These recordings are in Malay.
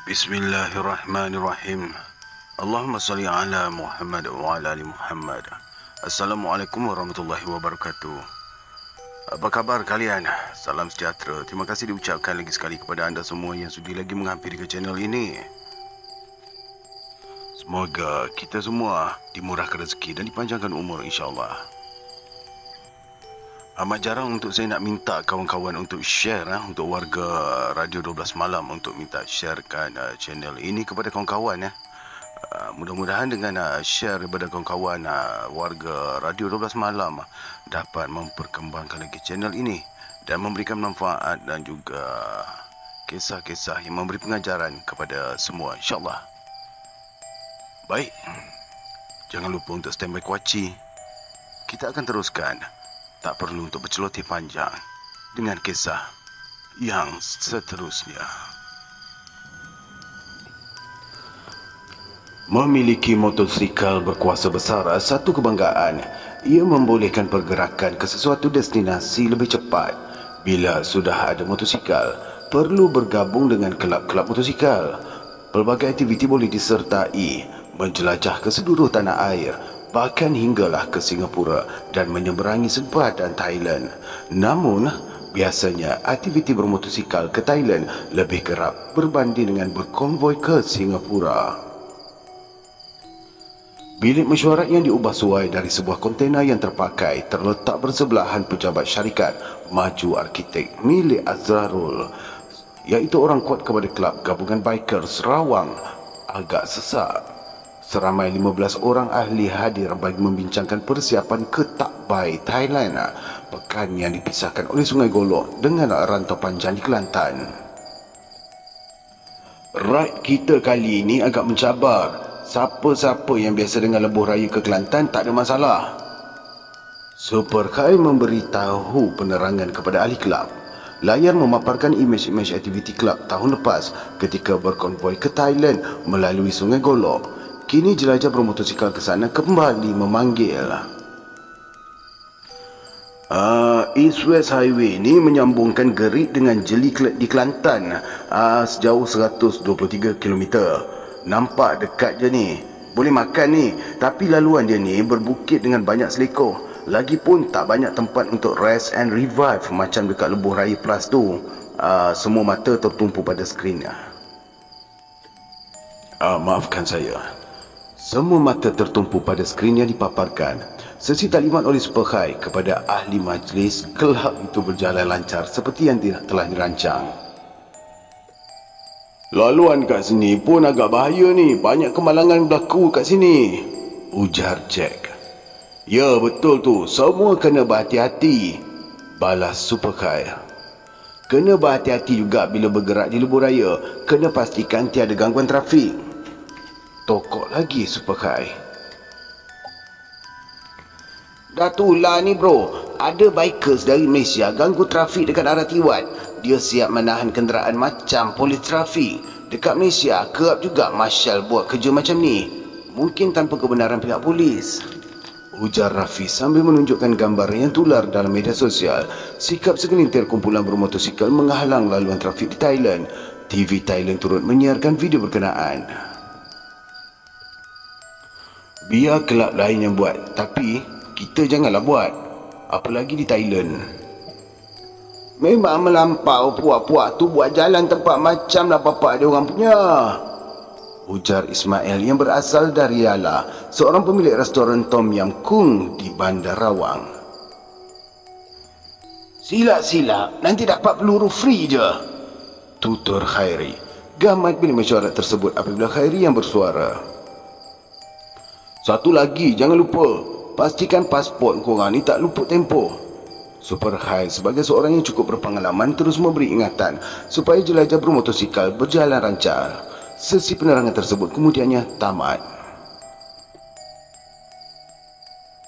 Bismillahirrahmanirrahim. Allahumma salli ala Muhammad wa ala ali Muhammad. Assalamualaikum warahmatullahi wabarakatuh. Apa khabar kalian? Salam sejahtera. Terima kasih diucapkan lagi sekali kepada anda semua yang sudi lagi menghampiri ke channel ini. Semoga kita semua dimurahkan rezeki dan dipanjangkan umur, insyaAllah. Amat jarang untuk saya nak minta kawan-kawan untuk share untuk warga Radio 12 Malam untuk minta sharekan channel ini kepada kawan-kawan. Mudah-mudahan dengan share kepada kawan-kawan warga Radio 12 Malam dapat memperkembangkan lagi channel ini dan memberikan manfaat dan juga kisah-kisah yang memberi pengajaran kepada semua, insyaAllah. Baik, jangan lupa untuk standby kuaci. Kita akan teruskan. Tak perlu untuk berceloteh panjang dengan kisah yang seterusnya. Memiliki motosikal berkuasa besar satu kebanggaan. Ia membolehkan pergerakan ke sesuatu destinasi lebih cepat. Bila sudah ada motosikal, perlu bergabung dengan kelab-kelab motosikal. Pelbagai aktiviti boleh disertai, menjelajah ke seluruh tanah air, bahkan hinggalah ke Singapura dan menyeberangi sempadan Thailand. Namun, biasanya aktiviti bermotosikal ke Thailand lebih kerap berbanding dengan berkonvoi ke Singapura. Bilik mesyuarat yang diubah suai dari sebuah kontena yang terpakai terletak bersebelahan pejabat syarikat Maju Arkitek milik Azrarul, iaitu orang kuat kepada kelab gabungan bikers Rawang agak sesak. Seramai 15 orang ahli hadir bagi membincangkan persiapan ke Takbai, Thailand, pekan yang dipisahkan oleh Sungai Golok dengan rantau panjang di Kelantan. Ride kita kali ini agak mencabar. Siapa-siapa yang biasa dengan lebuh raya ke Kelantan tak ada masalah. Superkai memberitahu penerangan kepada ahli kelab. Layar memaparkan imej-imej aktiviti kelab tahun lepas ketika berkonvoi ke Thailand melalui Sungai Golok. Kini jelajah bermotosikal ke sana kembali memanggil. East West Highway ni menyambungkan Gerit dengan Jeli di Kelantan sejauh 123 km. Nampak dekat je ni. Boleh makan ni. Tapi laluan dia ni berbukit dengan banyak selekoh. Lagipun tak banyak tempat untuk rest and revive macam dekat Lebuh Raya Plus tu. Semua mata tertumpu pada skrin. Maafkan saya. Semua mata tertumpu pada skrin yang dipaparkan. Sesi taklimat oleh Superhigh kepada ahli majlis kelab itu berjalan lancar seperti yang telah dirancang. Laluan kat sini pun agak bahaya ni. Banyak kemalangan berlaku kat sini, ujar Jack. Ya, betul tu. Semua kena berhati-hati, balas Superhigh. Kena berhati-hati juga bila bergerak di lebuh raya. Kena pastikan tiada gangguan trafik, tokok lagi Superhigh. Dah tulah ni bro. Ada bikers dari Malaysia ganggu trafik dekat arah Tiwat. Dia siap menahan kenderaan macam polis trafik. Dekat Malaysia, kerap juga marshal buat kerja macam ni. Mungkin tanpa kebenaran pihak polis, ujar Rafi sambil menunjukkan gambar yang tular dalam media sosial. Sikap segelintir kumpulan bermotosikal menghalang laluan trafik di Thailand. TV Thailand turut menyiarkan video berkenaan. Biar kelab lain yang buat, tapi kita janganlah buat. Apalagi di Thailand. Memang melampau puak-puak tu buat jalan tempat macam lah bapak dia orang punya, ujar Ismail yang berasal dari Yala, seorang pemilik restoran Tom Yam Kung di Bandar Rawang. Silap-silap, nanti dapat peluru free je, tutur Khairi. Gamat bilik mesyuarat tersebut apabila Khairi yang bersuara. Satu lagi, jangan lupa, pastikan pasport korang ni tak luput tempoh. Superhigh sebagai seorang yang cukup berpengalaman terus memberi ingatan supaya jelajah bermotosikal berjalan lancar. Sesi penerangan tersebut kemudiannya tamat.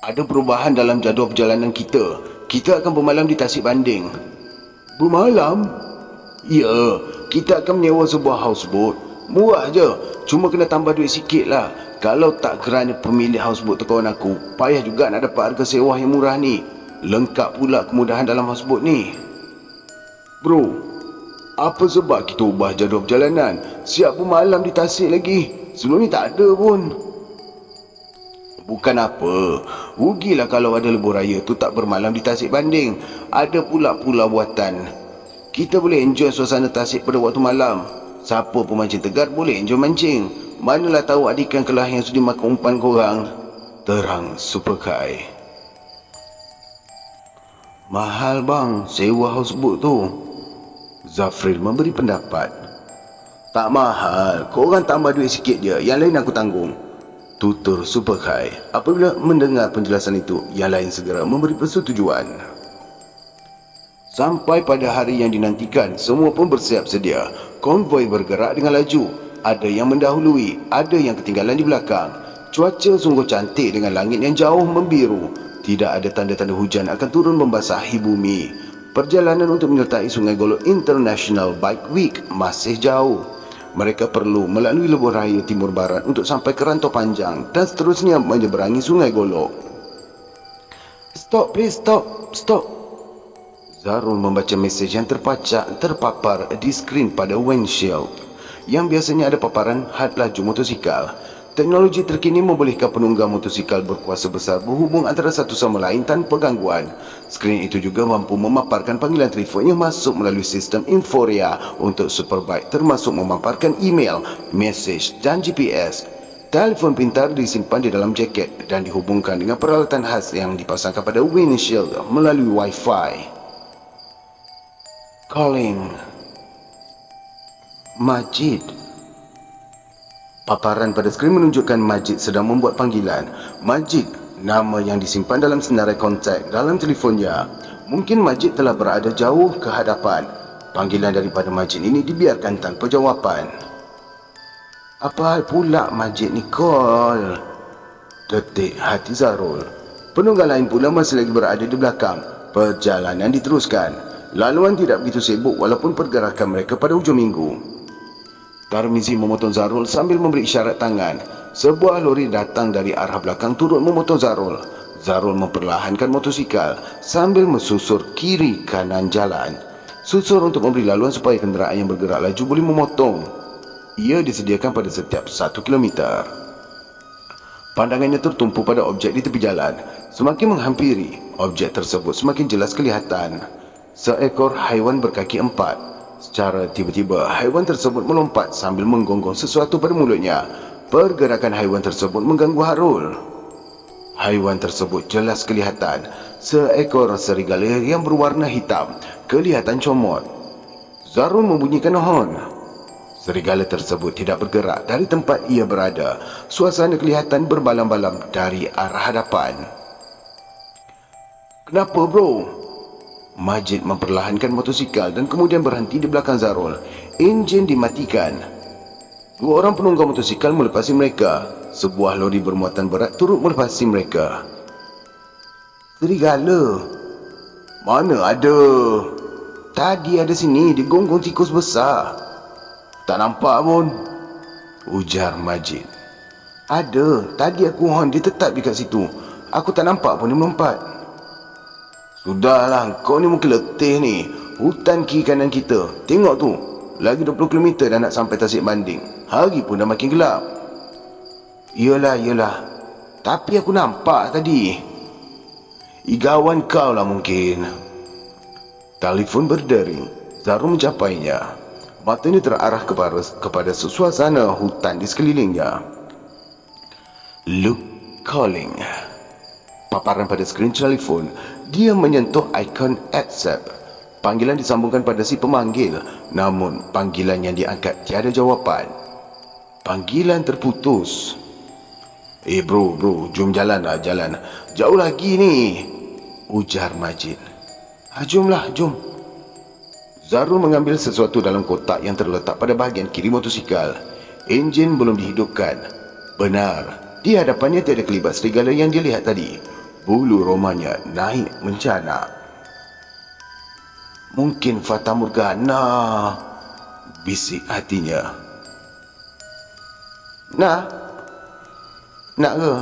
Ada perubahan dalam jadual perjalanan kita. Kita akan bermalam di Tasik Banding. Bermalam? Ya, kita akan menyewa sebuah houseboat. Murah je, cuma kena tambah duit sikit lah. Kalau tak kerana pemilik houseboat tu kawan aku, payah juga nak dapat harga sewa yang murah ni. Lengkap pula kemudahan dalam houseboat ni. Bro, apa sebab kita ubah jadual perjalanan? Siap bermalam di Tasik lagi. Sebelum ni tak ada pun. Bukan apa, rugilah kalau ada lebuh raya tu tak bermalam di Tasik Banding. Ada pula pulau buatan. Kita boleh enjoy suasana Tasik pada waktu malam. Siapa pemancing tegar boleh enjoy mancing. Manalah tahu adikan kelah yang sudi makan umpan korang. Terang Superkai. Mahal bang sewa houseboat tu. Zafril memberi pendapat. Tak mahal, korang tambah duit sikit je, yang lain aku tanggung. Tutur Superkai. Apabila mendengar penjelasan itu, yang lain segera memberi persetujuan. Sampai pada hari yang dinantikan, semua pun bersiap sedia. Konvoi bergerak dengan laju. Ada yang mendahului, ada yang ketinggalan di belakang. Cuaca sungguh cantik dengan langit yang jauh membiru. Tidak ada tanda-tanda hujan akan turun membasahi bumi. Perjalanan untuk menyertai Sungai Golok International Bike Week masih jauh. Mereka perlu melalui lebuh raya timur barat untuk sampai ke Rantau Panjang dan seterusnya menyeberangi Sungai Golok. Stop please, stop. Zarul membaca mesej yang terpapar di skrin pada windshield. Yang biasanya ada paparan had laju motosikal. Teknologi terkini membolehkan penunggang motosikal berkuasa besar berhubung antara satu sama lain tanpa gangguan. Skrin itu juga mampu memaparkan panggilan telefon yang masuk melalui sistem Inforia untuk Superbike, termasuk memaparkan email, mesej dan GPS. Telefon pintar disimpan di dalam jaket dan dihubungkan dengan peralatan khas yang dipasangkan pada windshield melalui Wi-Fi. Calling. Majid. Paparan pada skrin menunjukkan Majid sedang membuat panggilan. Majid, nama yang disimpan dalam senarai kontak dalam telefonnya. Mungkin Majid telah berada jauh ke hadapan. Panggilan daripada Majid ini dibiarkan tanpa jawapan. Apa hal pula Majid ni call? Detik hati Zarul. Penunggang lain pula masih lagi berada di belakang. Perjalanan diteruskan. Laluan tidak begitu sibuk walaupun pergerakan mereka pada hujung minggu. Tarmizi memotong Zarul sambil memberi isyarat tangan. Sebuah lori datang dari arah belakang turut memotong Zarul. Zarul memperlahankan motosikal sambil mensusur kiri kanan jalan. Susur untuk memberi laluan supaya kenderaan yang bergerak laju boleh memotong. Ia disediakan pada setiap 1 kilometer. Pandangannya tertumpu pada objek di tepi jalan. Semakin menghampiri, objek tersebut semakin jelas kelihatan. Seekor haiwan berkaki 4. Secara tiba-tiba, haiwan tersebut melompat sambil menggonggong sesuatu pada mulutnya. Pergerakan haiwan tersebut mengganggu Harul. Haiwan tersebut jelas kelihatan. Seekor serigala yang berwarna hitam, kelihatan comot. Zarul membunyikan horn. Serigala tersebut tidak bergerak dari tempat ia berada. Suasana kelihatan berbalam-balam dari arah hadapan. Kenapa bro? Majid memperlahankan motosikal dan kemudian berhenti di belakang Zarul. Enjin dimatikan. 2 orang penunggang motosikal melepasi mereka. Sebuah lori bermuatan berat turut melepasi mereka. Serigala? Mana ada? Tadi ada sini, digonggong tikus besar. Tak nampak pun, ujar Majid. Ada, tadi aku horn, dia tetap dekat situ. Aku tak nampak pun dia melompat. Sudahlah, kau ni mungkin letih ni. Hutan kiri kanan kita. Tengok tu. Lagi 20 km dah nak sampai Tasik Banding. Hari pun dah makin gelap. Iyalah. Tapi aku nampak tadi. Igawan kau lah mungkin. Telefon berdering. Zarul mencapainya. Matanya terarah kepada suasana hutan di sekelilingnya. Look calling. Paparan pada skrin telefon. Dia menyentuh ikon accept. Panggilan disambungkan pada si pemanggil. Namun panggilan yang diangkat tiada jawapan. Panggilan terputus. Bro, jom jalan. Jauh lagi ni, ujar Majid. Jomlah. Zarul mengambil sesuatu dalam kotak yang terletak pada bahagian kiri motosikal. Enjin belum dihidupkan. Benar, di hadapannya tiada kelibat serigala yang dilihat tadi. Bulu romanya naik menjana. Mungkin Fata Morgana, bisik hatinya. Nak ke?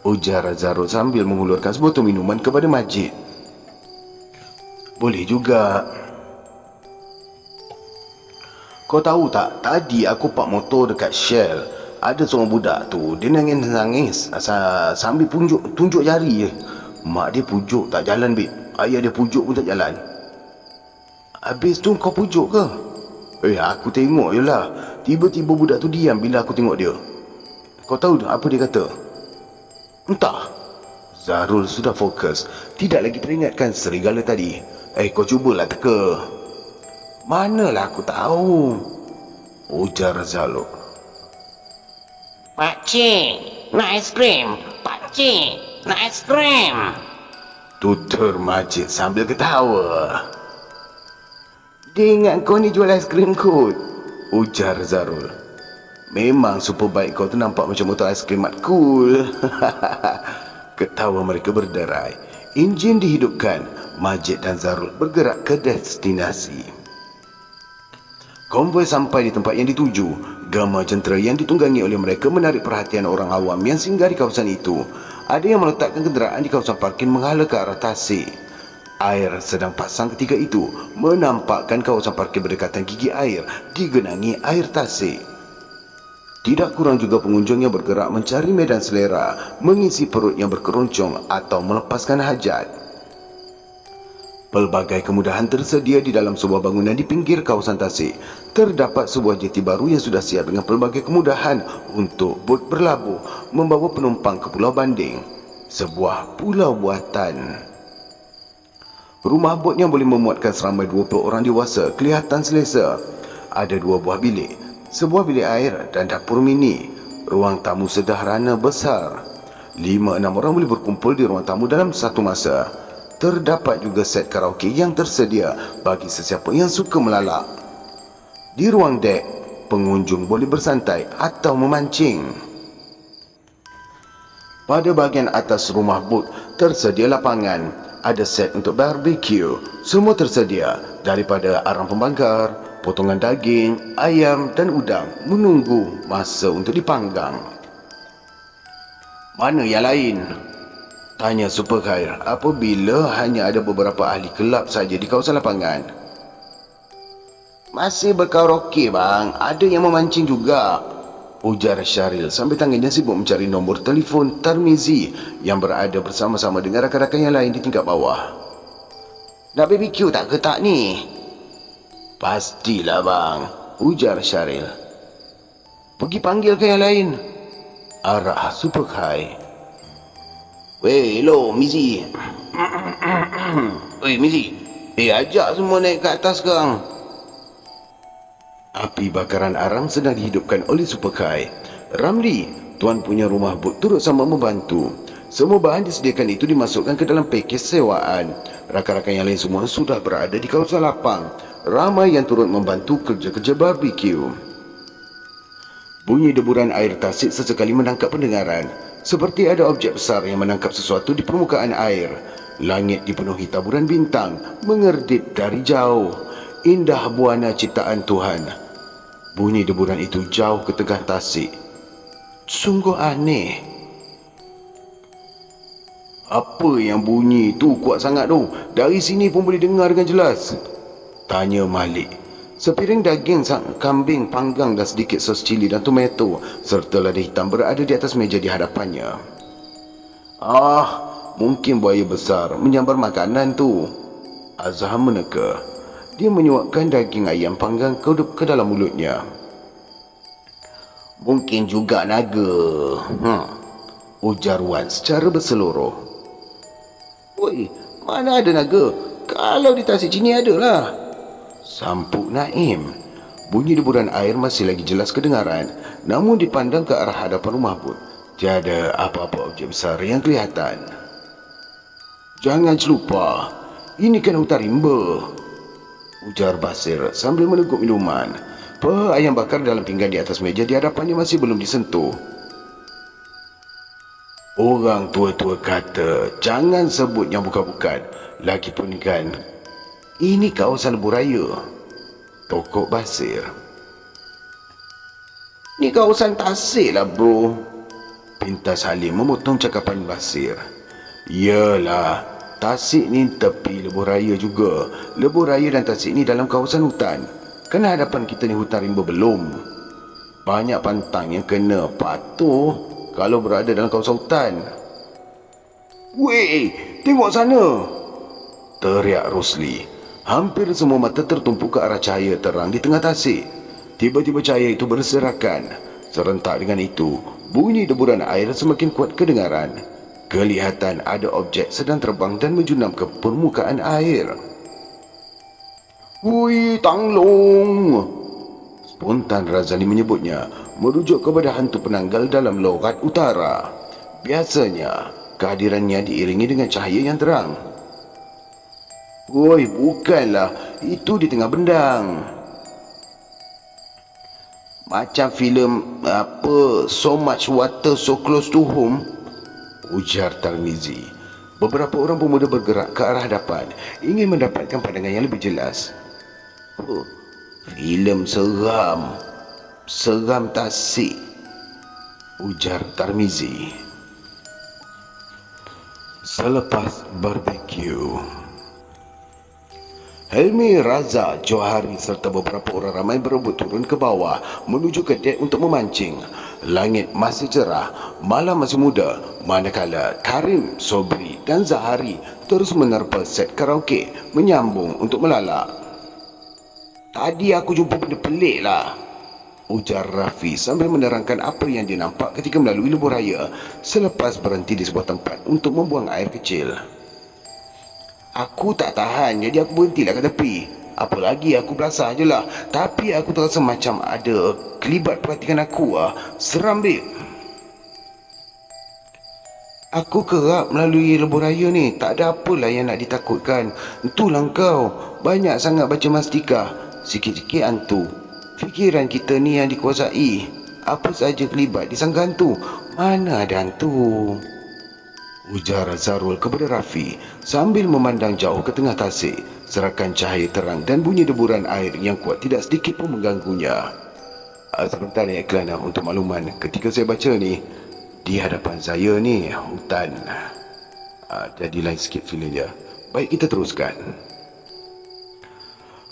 Ujar Zarul sambil mengulurkan sebotol minuman kepada Majid. Boleh juga. Kau tahu tak, tadi aku park motor dekat Shell. Ada seorang budak tu, dia nangis sambil tunjuk jari je. Mak dia pujuk tak jalan, babe. Ayah dia pujuk pun tak jalan. Habis tu kau pujuk ke? Aku tengok je lah. Tiba-tiba budak tu diam bila aku tengok dia. Kau tahu apa dia kata? Entah. Zarul sudah fokus. Tidak lagi teringatkan serigala tadi. Kau cubalah teka. Manalah aku tahu. Ujar Zarul. Pakcik, nak aiskrim. Pakcik, nak aiskrim. Tutur Majid sambil ketawa. Dia ingat kau ni jual aiskrim kot, ujar Zarul. Memang superbike kau tu nampak macam motor aiskrim mat cool. Ketawa mereka berderai. Enjin dihidupkan. Majid dan Zarul bergerak ke destinasi. Konvoi sampai di tempat yang dituju. Gama jentera yang ditunggangi oleh mereka menarik perhatian orang awam yang singgah di kawasan itu. Ada yang meletakkan kenderaan di kawasan parking menghala ke arah tasik. Air sedang pasang ketika itu menampakkan kawasan parkir berdekatan gigi air digenangi air tasik. Tidak kurang juga pengunjung yang bergerak mencari medan selera, mengisi perut yang berkeroncong atau melepaskan hajat. Pelbagai kemudahan tersedia di dalam sebuah bangunan di pinggir kawasan tasik. Terdapat sebuah jeti baru yang sudah siap dengan pelbagai kemudahan untuk bot berlabuh membawa penumpang ke Pulau Banding, sebuah pulau buatan. Rumah bot yang boleh memuatkan seramai 20 orang dewasa kelihatan selesa. Ada 2 buah bilik, sebuah bilik air dan dapur mini. Ruang tamu sederhana besar. 5-6 orang boleh berkumpul di ruang tamu dalam satu masa. Terdapat juga set karaoke yang tersedia bagi sesiapa yang suka melalak. Di ruang dek, pengunjung boleh bersantai atau memancing. Pada bahagian atas rumah bot tersedia lapangan. Ada set untuk barbecue. Semua tersedia, daripada arang pembakar, potongan daging, ayam dan udang, menunggu masa untuk dipanggang. Mana yang lain? Tanya Super Khair apabila hanya ada beberapa ahli kelab saja di kawasan lapangan. Masih berkaraoke bang, ada yang memancing juga, ujar Syaril sambil tangannya sibuk mencari nombor telefon Tarmizi yang berada bersama-sama dengan rakan-rakan yang lain di tingkat bawah. Nak BBQ tak ke tak ni? Pastilah bang, ujar Syaril. Pergi panggil ke yang lain, arah Super Khair. Weh, hello Mizi. Weh Mizi, ajak semua naik ke atas sekarang. Api bakaran arang sedang dihidupkan oleh Super Khair. Ramli, tuan punya rumah bot, turut sama membantu. Semua bahan disediakan itu dimasukkan ke dalam pakej sewaan. Rakan-rakan yang lain semua sudah berada di kawasan lapang. Ramai yang turut membantu kerja-kerja barbecue. Bunyi deburan air tasik sesekali menangkap pendengaran. Seperti ada objek besar yang menangkap sesuatu di permukaan air. Langit dipenuhi taburan bintang mengerdip dari jauh. Indah buana ciptaan Tuhan. Bunyi deburan itu jauh ke tengah tasik. Sungguh aneh. Apa yang bunyi tu kuat sangat tu? Dari sini pun boleh dengar dengan jelas, tanya Malik. Sepiring daging kambing panggang dan sedikit sos cili dan tomato serta lada hitam berada di atas meja di hadapannya. Mungkin buaya besar menyambar makanan tu, Azhar meneka. Dia menyuapkan daging ayam panggang ke dalam mulutnya. Mungkin juga naga, ujar Wan secara berseluruh. Oi, mana ada naga? Kalau di tasik sini ada lah, sampuk Naim. Bunyi deburan air masih lagi jelas kedengaran, namun dipandang ke arah hadapan rumah bot, tiada apa-apa objek besar yang kelihatan. Jangan selupa, ini kan hutan rimba, ujar Basir sambil meneguk minuman. Ayam bakar dalam pinggan di atas meja di hadapannya masih belum disentuh. Orang tua-tua kata, jangan sebut yang bukan-bukan. Lagipun kan, ini kawasan lebuh raya. Tokok Basir. Ni kawasan tasik lah bro. Pintas Halim memotong cakapan Basir. Yalah, Tasik ni tepi lebuh raya juga. Lebuh raya dan Tasik ni dalam kawasan hutan. Kan hadapan kita ni hutan rimba belum. Banyak pantang yang kena patuh kalau berada dalam kawasan hutan. Weh, tengok sana! Teriak Rosli. Hampir semua mata tertumpu ke arah cahaya terang di tengah tasik. Tiba-tiba cahaya itu berserakan. Serentak dengan itu, bunyi deburan air semakin kuat kedengaran. Kelihatan ada objek sedang terbang dan menjunam ke permukaan air. Wui, Tanglong! Spontan Razali menyebutnya, merujuk kepada hantu penanggal dalam logat utara. Biasanya, kehadirannya diiringi dengan cahaya yang terang. Woi, bukanlah. Itu di tengah bendang. Macam filem So Much Water So Close to Home, ujar Tarmizi. Beberapa orang pemuda bergerak ke arah hadapan, ingin mendapatkan pandangan yang lebih jelas. Oh, filem seram. Seram Tasik, ujar Tarmizi. Selepas barbecue, Helmi, Razak, Johari serta beberapa orang ramai berebut turun ke bawah menuju ke dek untuk memancing. Langit masih cerah, malam masih muda, manakala Karim, Sobri dan Zahari terus menerpa set karaoke menyambung untuk melalak. Tadi aku jumpa benda pelik lah, ujar Rafi sambil menerangkan apa yang dia nampak ketika melalui lebuh raya selepas berhenti di sebuah tempat untuk membuang air kecil. Aku tak tahan, jadi aku berhentilah ke tepi. Apa lagi, aku belasah je lah. Tapi aku terasa macam ada kelibat perhatikan aku lah. Seram, babe. Aku kerap melalui lebuh raya ni. Tak ada apalah yang nak ditakutkan. Itulah kau. Banyak sangat baca mastika. Sikit-sikit hantu. Fikiran kita ni yang dikuasai. Apa saja kelibat disangka hantu. Mana ada hantu? Ujar Zarul kepada Rafi sambil memandang jauh ke tengah tasik. Serakan cahaya terang dan bunyi deburan air yang kuat tidak sedikit pun mengganggunya. Sebentar ya iklan untuk makluman. Ketika saya baca ni, di hadapan saya ni hutan. Jadi lain sikit feeling dia. Baik, kita teruskan.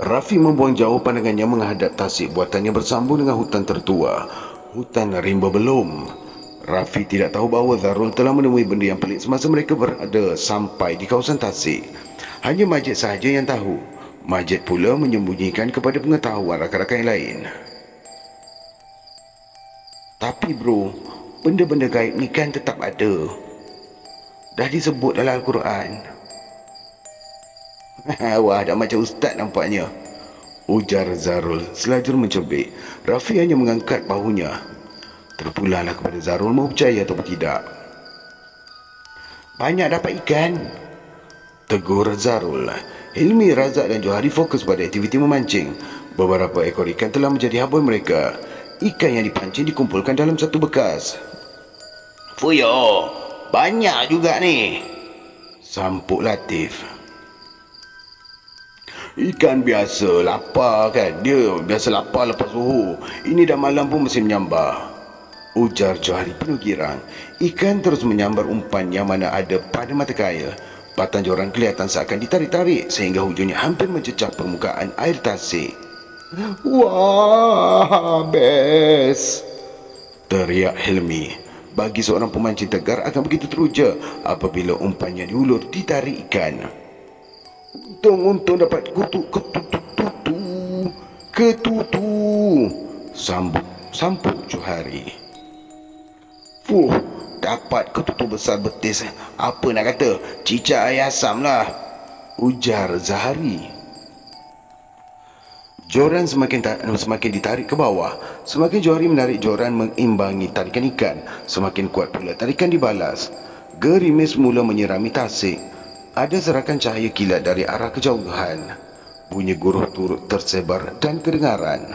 Rafi membuang jauh pandangannya menghadap tasik buatannya bersambung dengan hutan tertua. Hutan rimba belum. Rafi tidak tahu bahawa Zarul telah menemui benda yang pelik semasa mereka berada sampai di kawasan tasik. Hanya Majid sahaja yang tahu. Majid pula menyembunyikan kepada pengetahuan rakan-rakan yang lain. Tapi bro, benda-benda gaib ni kan tetap ada. Dah disebut dalam Al-Quran. Wah, dah macam ustaz nampaknya, ujar Zarul selajur mencubit. Rafi hanya mengangkat bahunya. Terpulahlah kepada Zarul mahu percaya atau tidak. Banyak dapat ikan, tegur Zarul. Hilmi, Razak dan Johari fokus pada aktiviti memancing. Beberapa ekor ikan telah menjadi habuan mereka. Ikan yang dipancing dikumpulkan dalam satu bekas. Fuyo, banyak juga ni, sampuk Latif. Ikan biasa lapar kan. Dia biasa lapar lepas suhu. Ini dah malam pun mesti menyambar, ujar Johari penuh girang. Ikan terus menyambar umpan yang mana ada pada mata kail. Batang joran kelihatan seakan ditarik-tarik sehingga hujungnya hampir mencecah permukaan air tasik. Wah, best, teriak Helmi. Bagi seorang pemancing tegar akan begitu teruja apabila umpannya diulur ditarik ikan. Untung dapat ketutu, sampuk Johari. Dapat ketutu besar betis. Apa nak kata, cicak air asam lah, ujar Zahari. Joran semakin ditarik ke bawah. Semakin Johari menarik joran mengimbangi tarikan ikan, semakin kuat pula tarikan dibalas. Gerimis mula menyirami tasik. Ada serakan cahaya kilat dari arah kejauhan. Bunyi guruh turut tersebar dan kedengaran.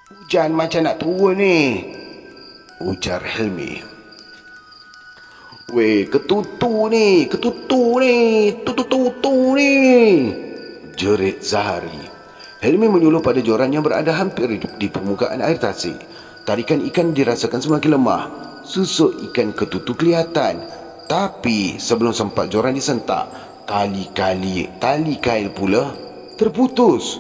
Hujan macam nak turun ni, ujar Helmi. Weh, ketutu ni, tutu ni, jerit Zahari. Helmi menyuluh pada joran yang berada hampir di permukaan air tasik. Tarikan ikan dirasakan semakin lemah. Susuk ikan ketutu kelihatan. Tapi sebelum sempat joran disentak, tali kail pula terputus.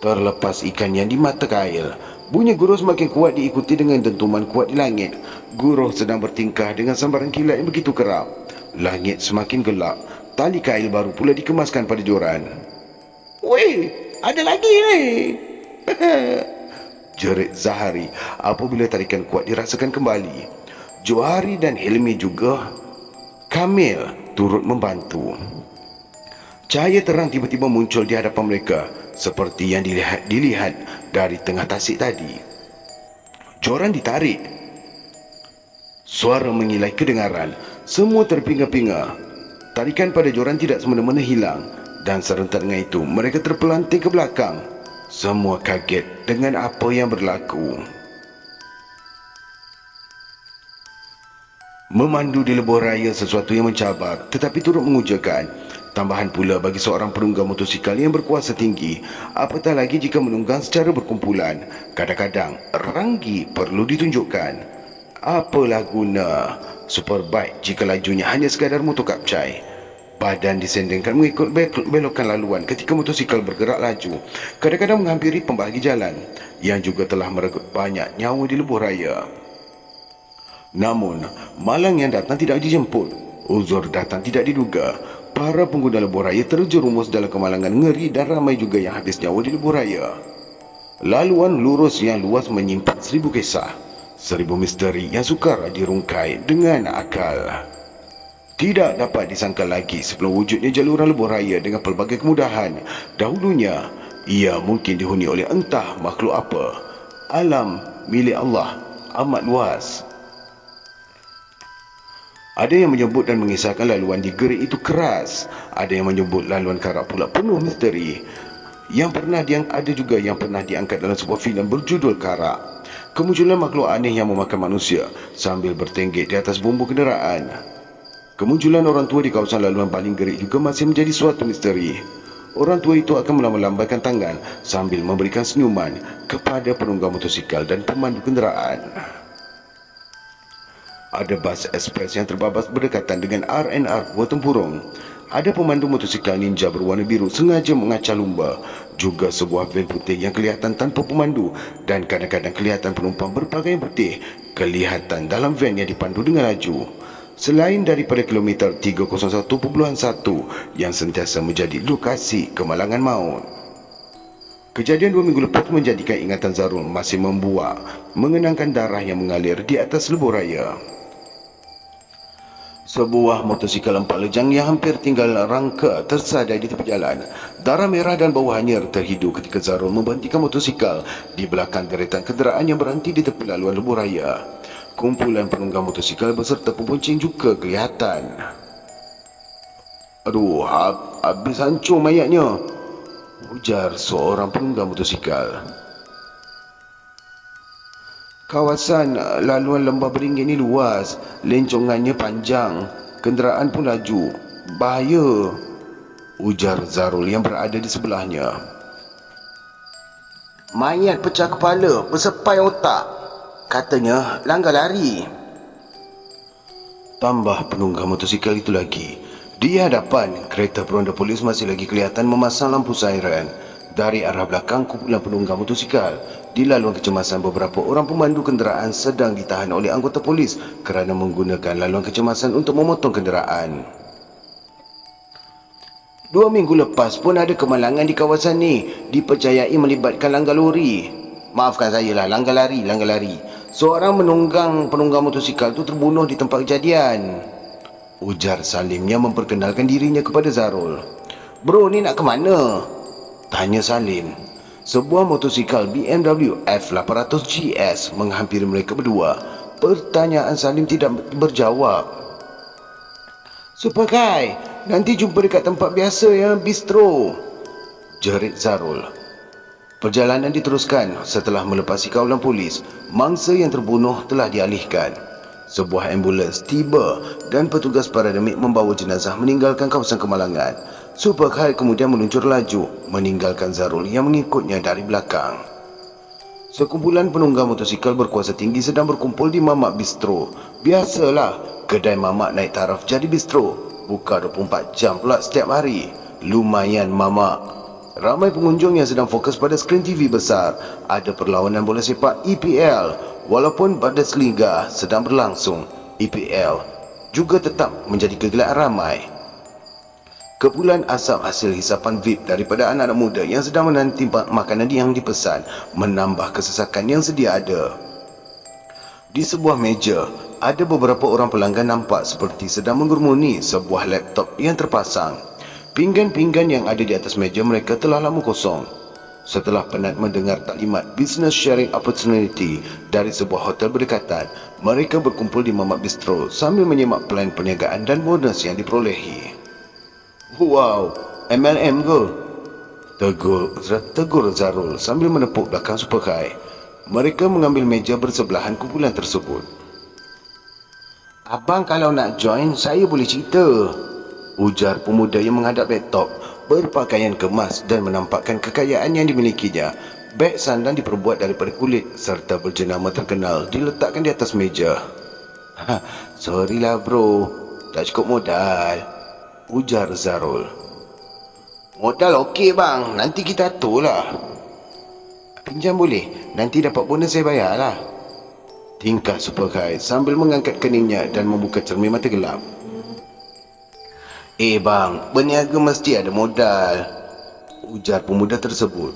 Terlepas ikan yang di mata kail. Bunyi guruh semakin kuat diikuti dengan dentuman kuat di langit. Guruh sedang bertingkah dengan sambaran kilat yang begitu kerap. Langit semakin gelap. Tali kail baru pula dikemaskan pada joran. Weh, ada lagi ni. Jerit Zahari apabila tarikan kuat dirasakan kembali. Johari dan Hilmi juga Kamil turut membantu. Cahaya terang tiba-tiba muncul di hadapan mereka, seperti yang dilihat dari tengah tasik tadi. Joran ditarik. Suara mengilai kedengaran. Semua terpinga-pinga. Tarikan pada joran tidak semena-mena hilang. Dan serentak dengan itu, mereka terpelanting ke belakang. Semua kaget dengan apa yang berlaku. Memandu di lebuh raya sesuatu yang mencabar, tetapi turut mengujakan. Tambahan pula bagi seorang penunggang motosikal yang berkuasa tinggi, apatah lagi jika menunggang secara berkumpulan. Kadang-kadang ranggi perlu ditunjukkan. Apalah guna superbike jika lajunya hanya sekadar motor kapcai. Badan disendengkan mengikut belokan laluan ketika motosikal bergerak laju, kadang-kadang menghampiri pembahagi jalan yang juga telah merenggut banyak nyawa di lebuh raya. Namun, malang yang datang tidak dijemput. Uzur datang tidak diduga. Para pengguna lebuh raya terjerumus dalam kemalangan ngeri dan ramai juga yang habis nyawa di lebuh raya. Laluan lurus yang luas menyimpan 1000 kisah, 1000 misteri yang sukar dirungkai dengan akal. Tidak dapat disangka lagi sebelum wujudnya jaluran lebuh raya dengan pelbagai kemudahan. Dahulunya, ia mungkin dihuni oleh entah makhluk apa. Alam milik Allah amat luas. Ada yang menyebut dan mengisahkan laluan di Gerik itu keras. Ada yang menyebut laluan Karak pula penuh misteri. Ada juga yang pernah diangkat dalam sebuah filem berjudul Karak. Kemunculan makhluk aneh yang memakan manusia sambil bertenggek di atas bumbu kenderaan. Kemunculan orang tua di kawasan laluan paling Gerik juga masih menjadi suatu misteri. Orang tua itu akan melambaikan tangan sambil memberikan senyuman kepada penunggang motosikal dan pemandu kenderaan. Ada bas ekspres yang terbabas berdekatan dengan RNR Buah Tempurung. Ada pemandu motosikal ninja berwarna biru sengaja mengacau lumba. Juga sebuah van putih yang kelihatan tanpa pemandu. Dan kadang-kadang kelihatan penumpang berpakaian putih kelihatan dalam van yang dipandu dengan laju. Selain daripada kilometer 301.1 yang sentiasa menjadi lokasi kemalangan maut. Kejadian 2 minggu lepas menjadikan ingatan Zarul masih membuak, mengenangkan darah yang mengalir di atas lebuh raya. Sebuah motosikal 4 lejang yang hampir tinggal rangka tersadai di tepi jalan. Darah merah dan bau hanyir terhidu ketika Zarul memberhentikan motosikal di belakang deretan kenderaan yang berhenti di tepi laluan lebuh raya. Kumpulan penunggang motosikal beserta pembonceng juga kelihatan. Aduh, habis hancur mayatnya, ujar seorang penunggang motosikal. Kawasan laluan lembah beringin ini luas, lencongannya panjang, kenderaan pun laju. Bahaya, ujar Zarul yang berada di sebelahnya. Mayat pecah kepala, bersepai otak. Katanya langgar lari. Tambah penunggang motosikal itu lagi. Di hadapan, kereta peronda polis masih lagi kelihatan memasang lampu siren. Dari arah belakang kumpulan penunggang motosikal, di laluan kecemasan beberapa orang pemandu kenderaan sedang ditahan oleh anggota polis kerana menggunakan laluan kecemasan untuk memotong kenderaan. 2 minggu lepas pun ada kemalangan di kawasan ni, dipercayai melibatkan langgar lori. Maafkan saya lah, langgar lari. Seorang penunggang motosikal tu terbunuh di tempat kejadian, ujar Salim yang memperkenalkan dirinya kepada Zarul. Bro, ni nak ke mana? Tanya Salim. Sebuah motosikal BMW F800 GS menghampiri mereka berdua. Pertanyaan Salim tidak berjawab. Sepakai, nanti jumpa dekat tempat biasa ya, bistro, jerit Zarul. Perjalanan diteruskan setelah melepasi kawalan polis. Mangsa yang terbunuh telah dialihkan. Sebuah ambulans tiba dan petugas paramedic membawa jenazah meninggalkan kawasan kemalangan. Super Khair kemudian meluncur laju, meninggalkan Zarul yang mengikutnya dari belakang. Sekumpulan penunggang motosikal berkuasa tinggi sedang berkumpul di Mamak Bistro. Biasalah, kedai mamak naik taraf jadi bistro. Buka 24 jam pula setiap hari. Lumayan mamak. Ramai pengunjung yang sedang fokus pada skrin TV besar. Ada perlawanan bola sepak EPL. Walaupun Bundesliga sedang berlangsung, EPL juga tetap menjadi kegelaran ramai. Kepulan asap hasil hisapan VIP daripada anak-anak muda yang sedang menanti makanan yang dipesan menambah kesesakan yang sedia ada. Di sebuah meja, ada beberapa orang pelanggan nampak seperti sedang mengerumuni sebuah laptop yang terpasang. Pinggan-pinggan yang ada di atas meja mereka telah lama kosong. Setelah penat mendengar taklimat business sharing opportunity dari sebuah hotel berdekatan, mereka berkumpul di Mamak Bistro sambil menyimak plan perniagaan dan bonus yang diperolehi. Wow, MLM ke? Tegur Zarul sambil menepuk belakang Super Khair. Mereka mengambil meja bersebelahan kumpulan tersebut. Abang kalau nak join, saya boleh cerita, ujar pemuda yang menghadap laptop, berpakaian kemas dan menampakkan kekayaan yang dimilikinya. Beg sandan diperbuat daripada kulit serta berjenama terkenal diletakkan di atas meja. Sorry lah bro, tak cukup modal, ujar Zarul. Modal okey bang, nanti kita atur lah. Pinjam boleh, nanti dapat bonus saya bayar lah, tingkah Super Khair sambil mengangkat keningnya dan membuka cermin mata gelap. Bang, berniaga mesti ada modal, ujar pemuda tersebut.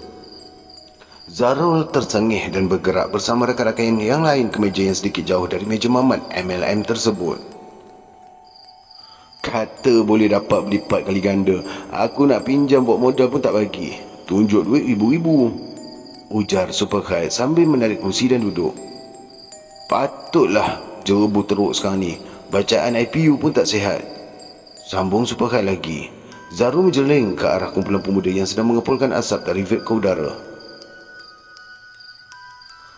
Zarul tersengih dan bergerak bersama rakan-rakan yang lain ke meja yang sedikit jauh dari meja mamat MLM tersebut. Kata boleh dapat berlipat kali ganda. Aku nak pinjam buat modal pun tak bagi. Tunjuk duit ibu-ibu, ujar Super Khair sambil menarik kursi dan duduk. Patutlah jerebu teruk sekarang ni. Bacaan IPU pun tak sihat, sambung Super Khair lagi. Zarul menjeling ke arah kumpulan pemuda yang sedang mengepulkan asap dari vape ke udara.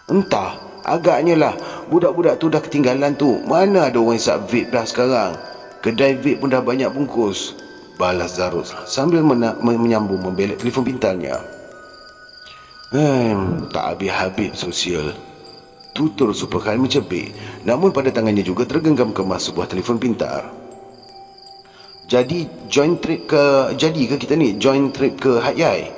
Entah, agaknya lah budak-budak tu dah ketinggalan tu. Mana ada orang isap vape dah sekarang. Kedai vape pun dah banyak bungkus, balas Zarul sambil menyambung membelek telefon pintarnya. Tak habis-habis sosial, tutur Super Khair mencebik. Namun pada tangannya juga tergenggam kemas sebuah telefon pintar. Jadi ke kita ni join trip ke Hat Yai?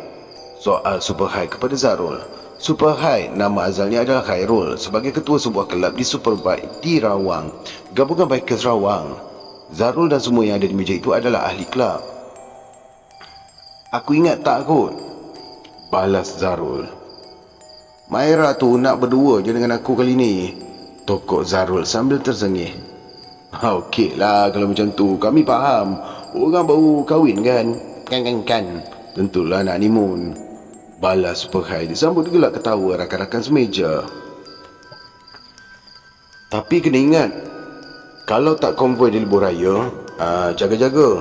Soal Super Khair kepada Zarul. Super Khair, nama azalnya adalah Khairul, sebagai ketua sebuah kelab di Superbike di Rawang, gabungan bikers Rawang. Zarul dan semua yang ada di meja itu adalah ahli kelab. Aku ingat tak kot, balas Zarul. Maira tu nak berdua je dengan aku kali ni, tokok Zarul sambil tersengih. Okey lah kalau macam tu, kami faham. Orang baru kahwin kan? Kan. Tentulah nak honeymoon, balas Super Khair disambut gelak ketawa rakan-rakan semeja. Tapi kena ingat, kalau tak konvoi di lebuh raya, jaga-jaga.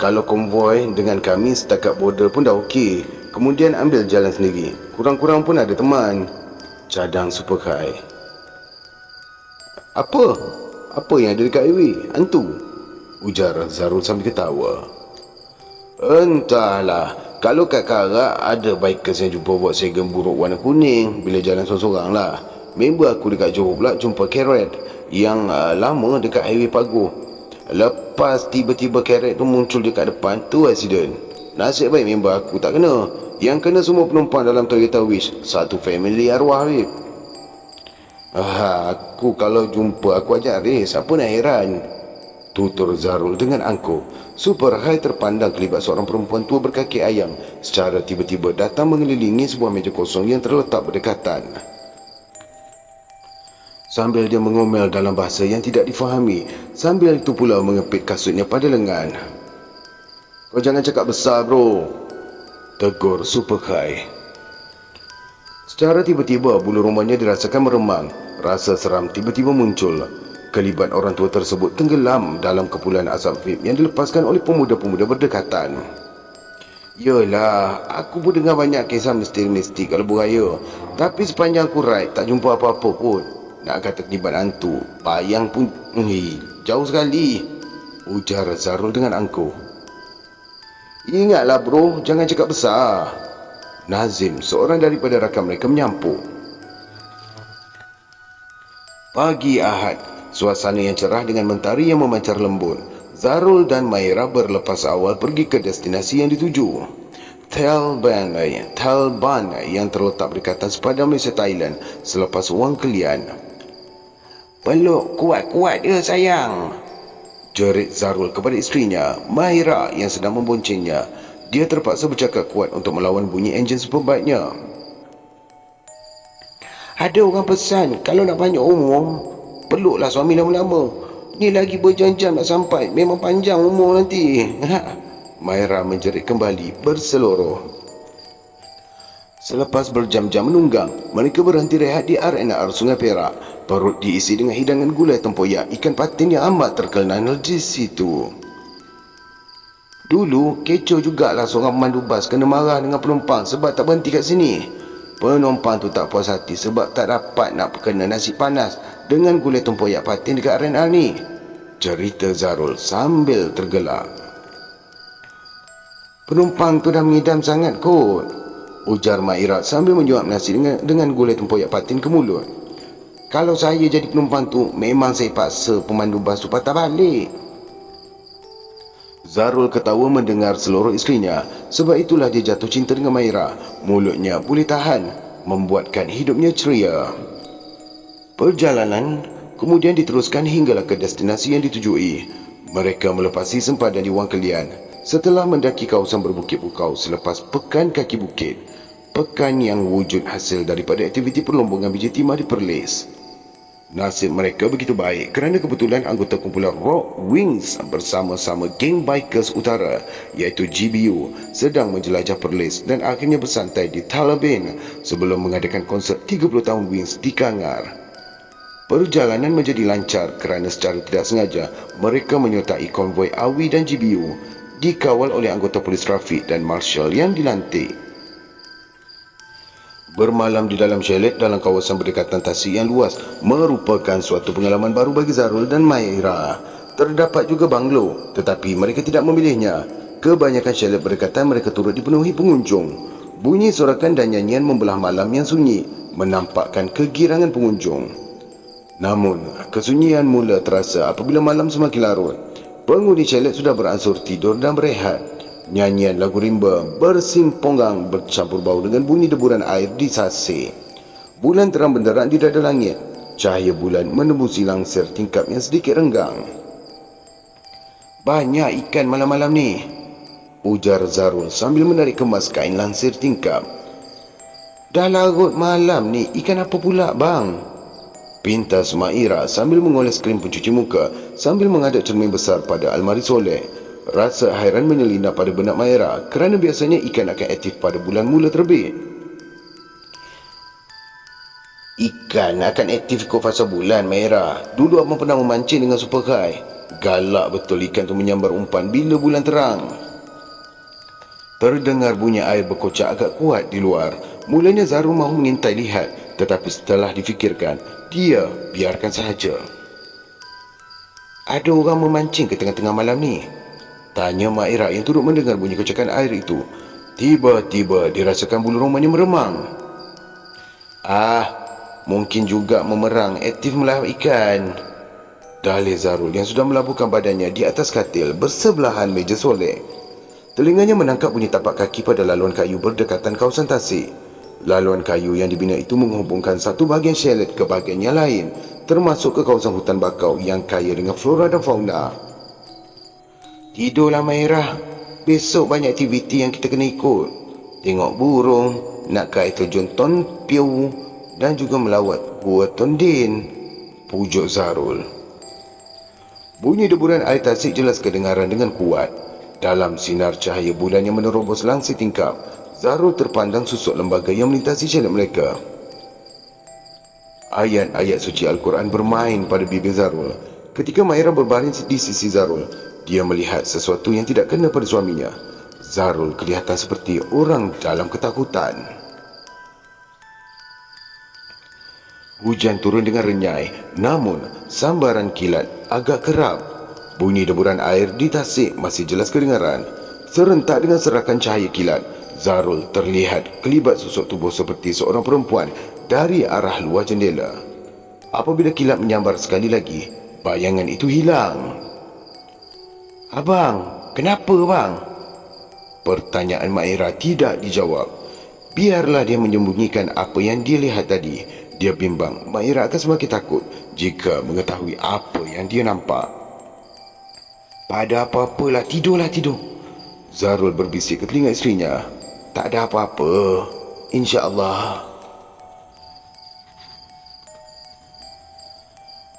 Kalau konvoi dengan kami setakat border pun dah okey. Kemudian ambil jalan sendiri. Kurang-kurang pun ada teman, cadang Super Khair. Apa yang ada dekat highway? Hantu, ujar Zarul sambil ketawa. Entahlah. Kalau kat Karak ada bikers yang jumpa buat segem buruk warna kuning bila jalan sorang-sorang lah. Member aku dekat Johor pula jumpa Karet yang lama dekat highway Pagoh. Lepas tiba-tiba Karet tu muncul dekat depan, tu accident. Nasib baik member aku tak kena. Yang kena semua penumpang dalam Toyota Wish. Satu family arwah weh. Aku kalau jumpa aku ajak race, apa nak heran, tutur Zarul dengan angkuh. Super Khair terpandang kelibat seorang perempuan tua berkaki ayam secara tiba-tiba datang mengelilingi sebuah meja kosong yang terletak berdekatan. Sambil dia mengomel dalam bahasa yang tidak difahami, sambil itu pula mengepit kasutnya pada lengan. Kau jangan cakap besar bro, tegur Super Khair. Secara tiba-tiba bulu rumahnya dirasakan meremang. Rasa seram tiba-tiba muncul. Kelibat orang tua tersebut tenggelam dalam kepulan asap vape yang dilepaskan oleh pemuda-pemuda berdekatan. Yalah, aku pun dengar banyak kisah misteri-misteri kalau beraya. Tapi sepanjang aku ride, tak jumpa apa-apa pun. nak kata kelibat hantu. Bayang pun jauh sekali, ujar Zarul dengan angkuh. Ingatlah bro, jangan cakap besar. Nazim, seorang daripada rakan mereka, menyampuk. Pagi Ahad, suasana yang cerah dengan mentari yang memancar lembut. Zarul dan Maira berlepas awal pergi ke destinasi yang dituju. Talban yang terletak berdekatan sepadan Malaysia Thailand selepas wang kelian. Peluk kuat-kuat dia sayang, jerit Zarul kepada isterinya, Maira, yang sedang memboncengnya. Dia terpaksa bercakap kuat untuk melawan bunyi enjin superbike-nya. Ada orang pesan, kalau nak panjang umur, peluklah suami lama-lama. Ni lagi berjam-jam nak sampai, memang panjang umur nanti. Maira menjerit kembali, berseluruh. Selepas berjam-jam menunggang, mereka berhenti rehat di R&R Sungai Perak. Perut diisi dengan hidangan gulai tempoyak ikan patin yang amat terkenal di situ. Dulu, kecoh jugalah seorang pemandu bas kena marah dengan penumpang sebab tak berhenti kat sini. Penumpang tu tak puas hati sebab tak dapat nak kena nasi panas dengan gulai tempoyak patin dekat R&R ni, cerita Zarul sambil tergelak. Penumpang tu dah mengidam sangat kot, ujar Maira sambil menyuap nasi dengan gulai tempoyak patin ke mulut. Kalau saya jadi penumpang tu, memang saya paksa pemandu bas tu patah balik. Zarul ketawa mendengar seluruh isterinya. Sebab itulah dia jatuh cinta dengan Maira. Mulutnya boleh tahan, membuatkan hidupnya ceria. Perjalanan kemudian diteruskan hinggalah ke destinasi yang ditujui. Mereka melepasi sempadan di Wang Kelian setelah mendaki kawasan berbukit-bukau selepas pekan kaki bukit. Pekan yang wujud hasil daripada aktiviti perlombongan biji timah di Perlis. Nasib mereka begitu baik kerana kebetulan anggota kumpulan Rock Wings bersama-sama geng bikers utara iaitu GBU sedang menjelajah Perlis dan akhirnya bersantai di Talabin sebelum mengadakan konsert 30 tahun Wings di Kangar. Perjalanan menjadi lancar kerana secara tidak sengaja mereka menyertai konvoi AWI dan GBU dikawal oleh anggota polis trafik dan marshal yang dilantik. Bermalam di dalam chalet dalam kawasan berdekatan tasik yang luas merupakan suatu pengalaman baru bagi Zarul dan Maira. Terdapat juga banglo, tetapi mereka tidak memilihnya. Kebanyakan chalet berdekatan mereka turut dipenuhi pengunjung. Bunyi sorakan dan nyanyian membelah malam yang sunyi menampakkan kegirangan pengunjung. Namun, kesunyian mula terasa apabila malam semakin larut. Penghuni chalet sudah beransur tidur dan berehat. Nyanyian lagu rimba bersimponggang bercampur bau dengan bunyi deburan air di sasih. Bulan terang benderang di dada langit. Cahaya bulan menembusi langsir tingkap yang sedikit renggang. Banyak ikan malam-malam ni, ujar Zarul sambil menarik kemas kain langsir tingkap. Dah larut malam ni, ikan apa pula bang? Pintas Maira sambil mengoles krim pencuci muka sambil menghadap cermin besar pada almari soleh. Rasa hairan menyelinap pada benak Maira kerana biasanya ikan akan aktif pada bulan mula terbit. Ikan akan aktif ikut fasa bulan, Maira. Dulu abang pernah memancing dengan super high. Galak betul ikan tu menyambar umpan bila bulan terang. Terdengar bunyi air berkocak agak kuat di luar. Mulanya Zarul mahu mengintai lihat, tetapi setelah difikirkan, dia biarkan sahaja. Ada orang memancing ke tengah-tengah malam ni? Tanya Maira yang turut mendengar bunyi kocakan air itu. Tiba-tiba dirasakan bulu romanya meremang. Mungkin juga memerang aktif melahap ikan, dalih Zarul yang sudah melabuhkan badannya di atas katil bersebelahan meja solek. Telinganya menangkap bunyi tapak kaki pada laluan kayu berdekatan kawasan tasik. Laluan kayu yang dibina itu menghubungkan satu bahagian chalet ke bahagian yang lain, termasuk ke kawasan hutan bakau yang kaya dengan flora dan fauna. Tidurlah Maira, besok banyak aktiviti yang kita kena ikut. Tengok burung, nak ke air terjun Ton Piu dan juga melawat Gua Tondin, pujuk Zarul. Bunyi deburan air tasik jelas kedengaran dengan kuat. Dalam sinar cahaya bulan yang menerobos langsir tingkap, Zarul terpandang susuk lembaga yang melintasi chalet mereka. Ayat-ayat suci Al-Quran bermain pada bibir Zarul. Ketika Maira berbaring di sisi Zarul, dia melihat sesuatu yang tidak kena pada suaminya. Zarul kelihatan seperti orang dalam ketakutan. Hujan turun dengan renyai, namun sambaran kilat agak kerap. Bunyi deburan air di tasik masih jelas kedengaran. Serentak dengan serakan cahaya kilat, Zarul terlihat kelibat susuk tubuh seperti seorang perempuan dari arah luar jendela. Apabila kilat menyambar sekali lagi, bayangan itu hilang. "Abang, kenapa bang?" Pertanyaan Maira tidak dijawab. Biarlah dia menyembunyikan apa yang dia lihat tadi. Dia bimbang Maira akan semakin takut jika mengetahui apa yang dia nampak. "Tak ada apa-apalah, tidurlah tidur." Zarul berbisik ke telinga isterinya. "Tak ada apa-apa, insya-Allah."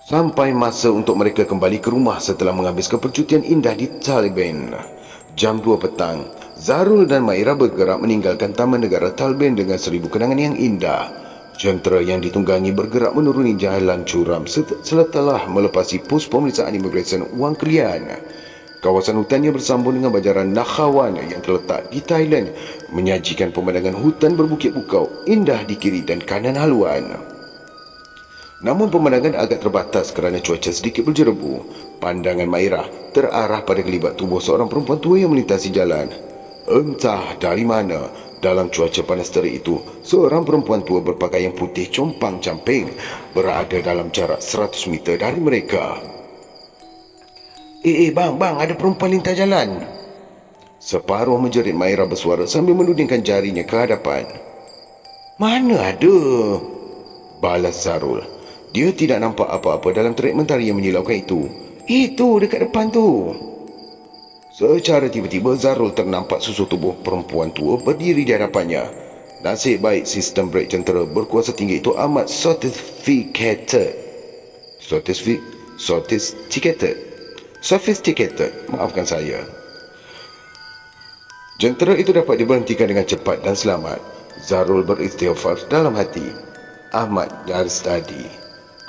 Sampai masa untuk mereka kembali ke rumah setelah menghabiskan percutian indah di Taliban. Jam 2 petang, Zarul dan Maira bergerak meninggalkan Taman Negara Taliban dengan 1000 kenangan yang indah. Jentera yang ditunggangi bergerak menuruni jalan curam setelah melepasi pos pemeriksaan imigresen Wang Kelian. Kawasan hutan yang bersambung dengan Bajaran Nakhawan yang terletak di Thailand menyajikan pemandangan hutan berbukit bukau indah di kiri dan kanan haluan. Namun pemandangan agak terbatas kerana cuaca sedikit berjerebu. Pandangan Maira terarah pada kelibat tubuh seorang perempuan tua yang melintasi jalan. Entah dari mana, dalam cuaca panas terik itu, seorang perempuan tua berpakaian putih compang-camping berada dalam jarak 100 meter dari mereka. Bang, ada perempuan lintas jalan." Separuh menjerit Maira bersuara sambil menudingkan jarinya ke hadapan. "Mana ada?" balas Zarul. Dia tidak nampak apa-apa dalam terik mentari yang menyilaukan itu. "Itu, dekat depan tu." Secara tiba-tiba Zarul ternampak susu tubuh perempuan tua berdiri di hadapannya. Nasib baik sistem brek jentera berkuasa tinggi itu amat sophisticated. Maafkan saya. Jentera itu dapat diberhentikan dengan cepat dan selamat. Zarul beristighfar dalam hati. Amat dari tadi.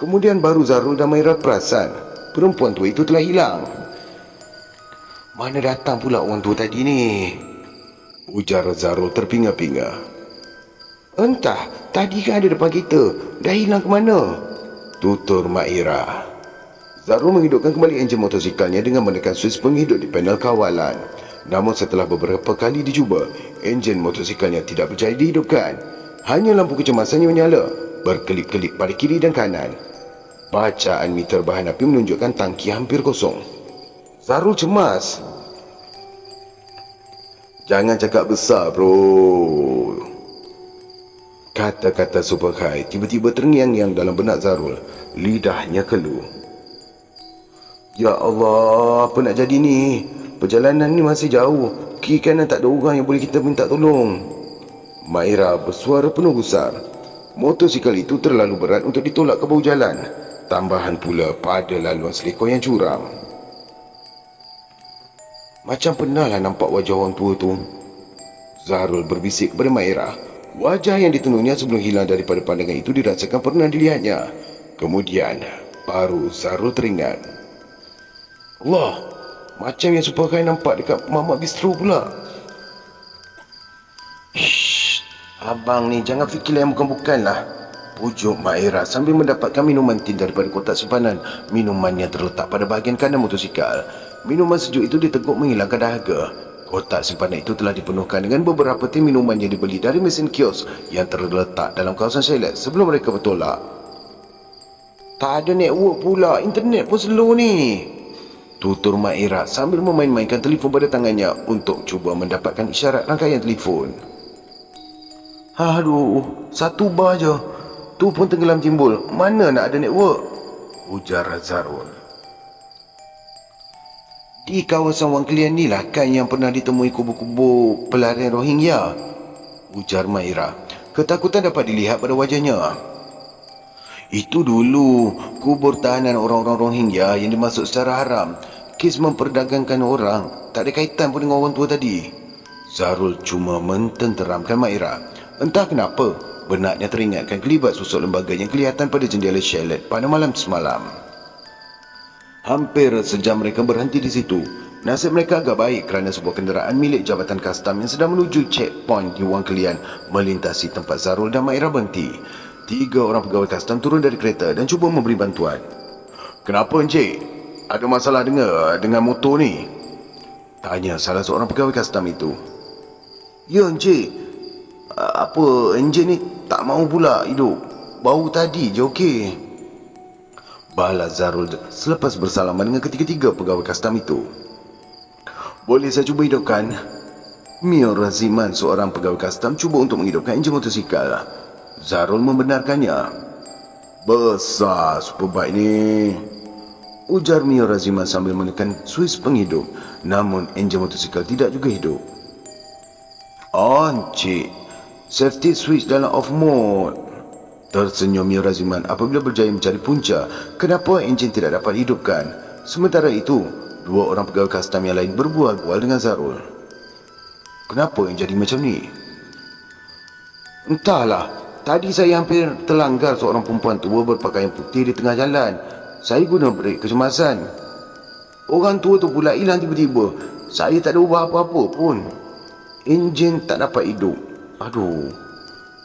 Kemudian baru Zarul dan Maira perasan perempuan tua itu telah hilang. "Mana datang pula orang tua tadi ni?" ujar Zarul terpinga-pinga. "Entah, tadi kan ada depan kita. Dah hilang ke mana?" tutur Maira. Zarul menghidupkan kembali enjin motosikalnya dengan menekan suis penghidup di panel kawalan. Namun setelah beberapa kali dicuba, enjin motosikalnya tidak berjaya dihidupkan. Hanya lampu kecemasannya menyala, berkelip-kelip pada kiri dan kanan. Bacaan meter bahan api menunjukkan tangki hampir kosong. Zarul cemas. "Jangan cakap besar, bro." Kata-kata super high tiba-tiba terngiang-ngiang dalam benak Zarul. Lidahnya keluh. "Ya Allah, apa nak jadi ni? Perjalanan ni masih jauh. Kiri kanan tak ada orang yang boleh kita minta tolong." Maira bersuara penuh gusar. Motosikal itu terlalu berat untuk ditolak ke bahu jalan. Tambahan pula pada laluan selekor yang curam. "Macam pernahlah nampak wajah orang tua tu." Zarul berbisik kepada Maira. Wajah yang ditenungnya sebelum hilang daripada pandangan itu dirasakan pernah dilihatnya. Kemudian baru Zarul teringat. "Allah, macam yang Superkai nampak dekat Mamak Bistro pula." "Shh, abang ni jangan fikirlah yang bukan-bukanlah," pujuk Maira sambil mendapatkan minuman tin daripada kotak simpanan. Minumannya terletak pada bahagian kanan motosikal. Minuman sejuk itu diteguk menghilangkan dahaga. Kotak simpanan itu telah dipenuhkan dengan beberapa tin minuman yang dibeli dari mesin kios yang terletak dalam kawasan Shailet sebelum mereka bertolak. "Tak ada network pula, internet pun slow ni," tutur Maira sambil memain-mainkan telefon pada tangannya untuk cuba mendapatkan isyarat rangkaian telefon. "Aduh, satu bar je. Tu pun tenggelam timbul. Mana nak ada network?" ujar Zarul. "Di kawasan Wang Kelian ni lah kan yang pernah ditemui kubur-kubur pelarian Rohingya," ujar Maira. Ketakutan dapat dilihat pada wajahnya. "Itu dulu kubur tahanan orang-orang Rohingya yang dimasuk secara haram. Kes memperdagangkan orang tak ada kaitan pun dengan orang tua tadi." Zarul cuma mententeramkan Maira. Entah kenapa, benaknya teringatkan kelibat susuk lembaga yang kelihatan pada jendela Shailet pada malam semalam. Hampir sejam mereka berhenti di situ. Nasib mereka agak baik kerana sebuah kenderaan milik Jabatan Kastam yang sedang menuju checkpoint di Wang Kelian melintasi tempat Zarul dan Maira berhenti. 3 orang pegawai custom turun dari kereta dan cuba memberi bantuan. "Kenapa, Encik? Ada masalah dengan motor ni?" tanya salah seorang pegawai custom itu. "Ya, Encik. Apa enjin ni tak mau pula hidup. Baru tadi je okey," balas Zarul selepas bersalaman dengan ketiga-tiga pegawai custom itu. "Boleh saya cuba hidupkan?" Mio Raziman, seorang pegawai custom, cuba untuk menghidupkan enjin motosikal. Zarul membenarkannya. "Besar superbike ni," ujar Mio Raziman sambil menekan suis penghidup. Namun enjin motosikal tidak juga hidup. "Encik, safety switch dalam off mode," tersenyum Mio Raziman apabila berjaya mencari punca kenapa enjin tidak dapat dihidupkan. Sementara itu, 2 orang pegawai custom yang lain berbual-bual dengan Zarul. "Kenapa yang jadi macam ni?" "Entahlah, tadi saya hampir terlanggar seorang perempuan tua berpakaian putih di tengah jalan. Saya guna brek kecemasan. Orang tua tu pula hilang tiba-tiba. Saya tak ada ubah apa-apa pun. Enjin tak dapat hidup. Aduh,"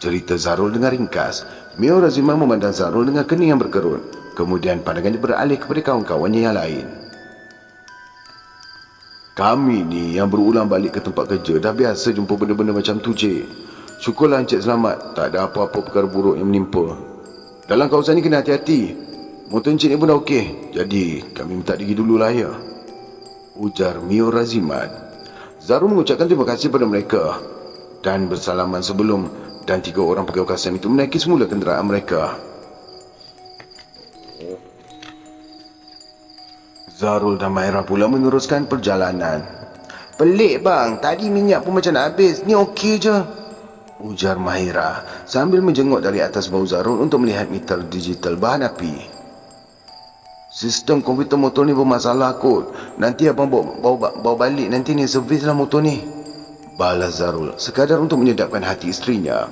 cerita Zarul dengan ringkas. Mio Raziman memandang Zarul dengan kening yang berkerut. Kemudian pandangannya beralih kepada kawan-kawannya yang lain. "Kami ni yang berulang balik ke tempat kerja dah biasa jumpa benda-benda macam tu, Cik. Syukurlah Encik selamat. Tak ada apa-apa perkara buruk yang menimpa. Dalam kawasan ni kena hati-hati. Motor Encik ni pun dah okey. Jadi kami minta diri dululah ya," ujar Mio Raziman. Zarul mengucapkan terima kasih pada mereka dan bersalaman sebelum 3 orang pegawai custom itu menaiki semula kenderaan mereka. Zarul dan Mahira pula meneruskan perjalanan. "Pelik bang, tadi minyak pun macam nak habis. Ni okey je," ujar Mahira sambil menjenguk dari atas bahu Zarul untuk melihat meter digital bahan api. "Sistem komputer motor ni bermasalah kot. Nanti abang bawa balik nanti ni servislah motor ni," balas Zarul sekadar untuk menyedapkan hati isterinya.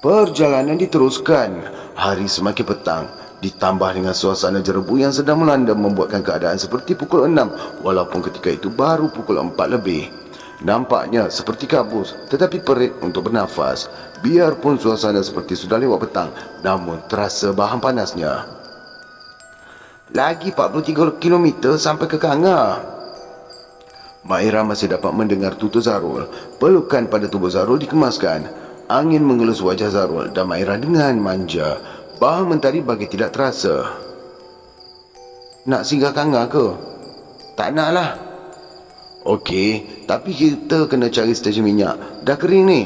Perjalanan diteruskan. Hari semakin petang, ditambah dengan suasana jerebu yang sedang melanda membuatkan keadaan seperti pukul 6 walaupun ketika itu baru pukul 4 lebih. Nampaknya seperti kabus tetapi perit untuk bernafas. Biarpun suasana seperti sudah lewat petang, namun terasa bahan panasnya. "Lagi 43 km sampai ke Kanga." Mahira masih dapat mendengar tutur Zarul. Pelukan pada tubuh Zarul dikemaskan. Angin mengelus wajah Zarul dan Mahira dengan manja. Bahan mentari bagi tidak terasa. "Nak singgah Kanga ke?" "Tak nak lah." "Okey, tapi kita kena cari stesen minyak. Dah kering ni."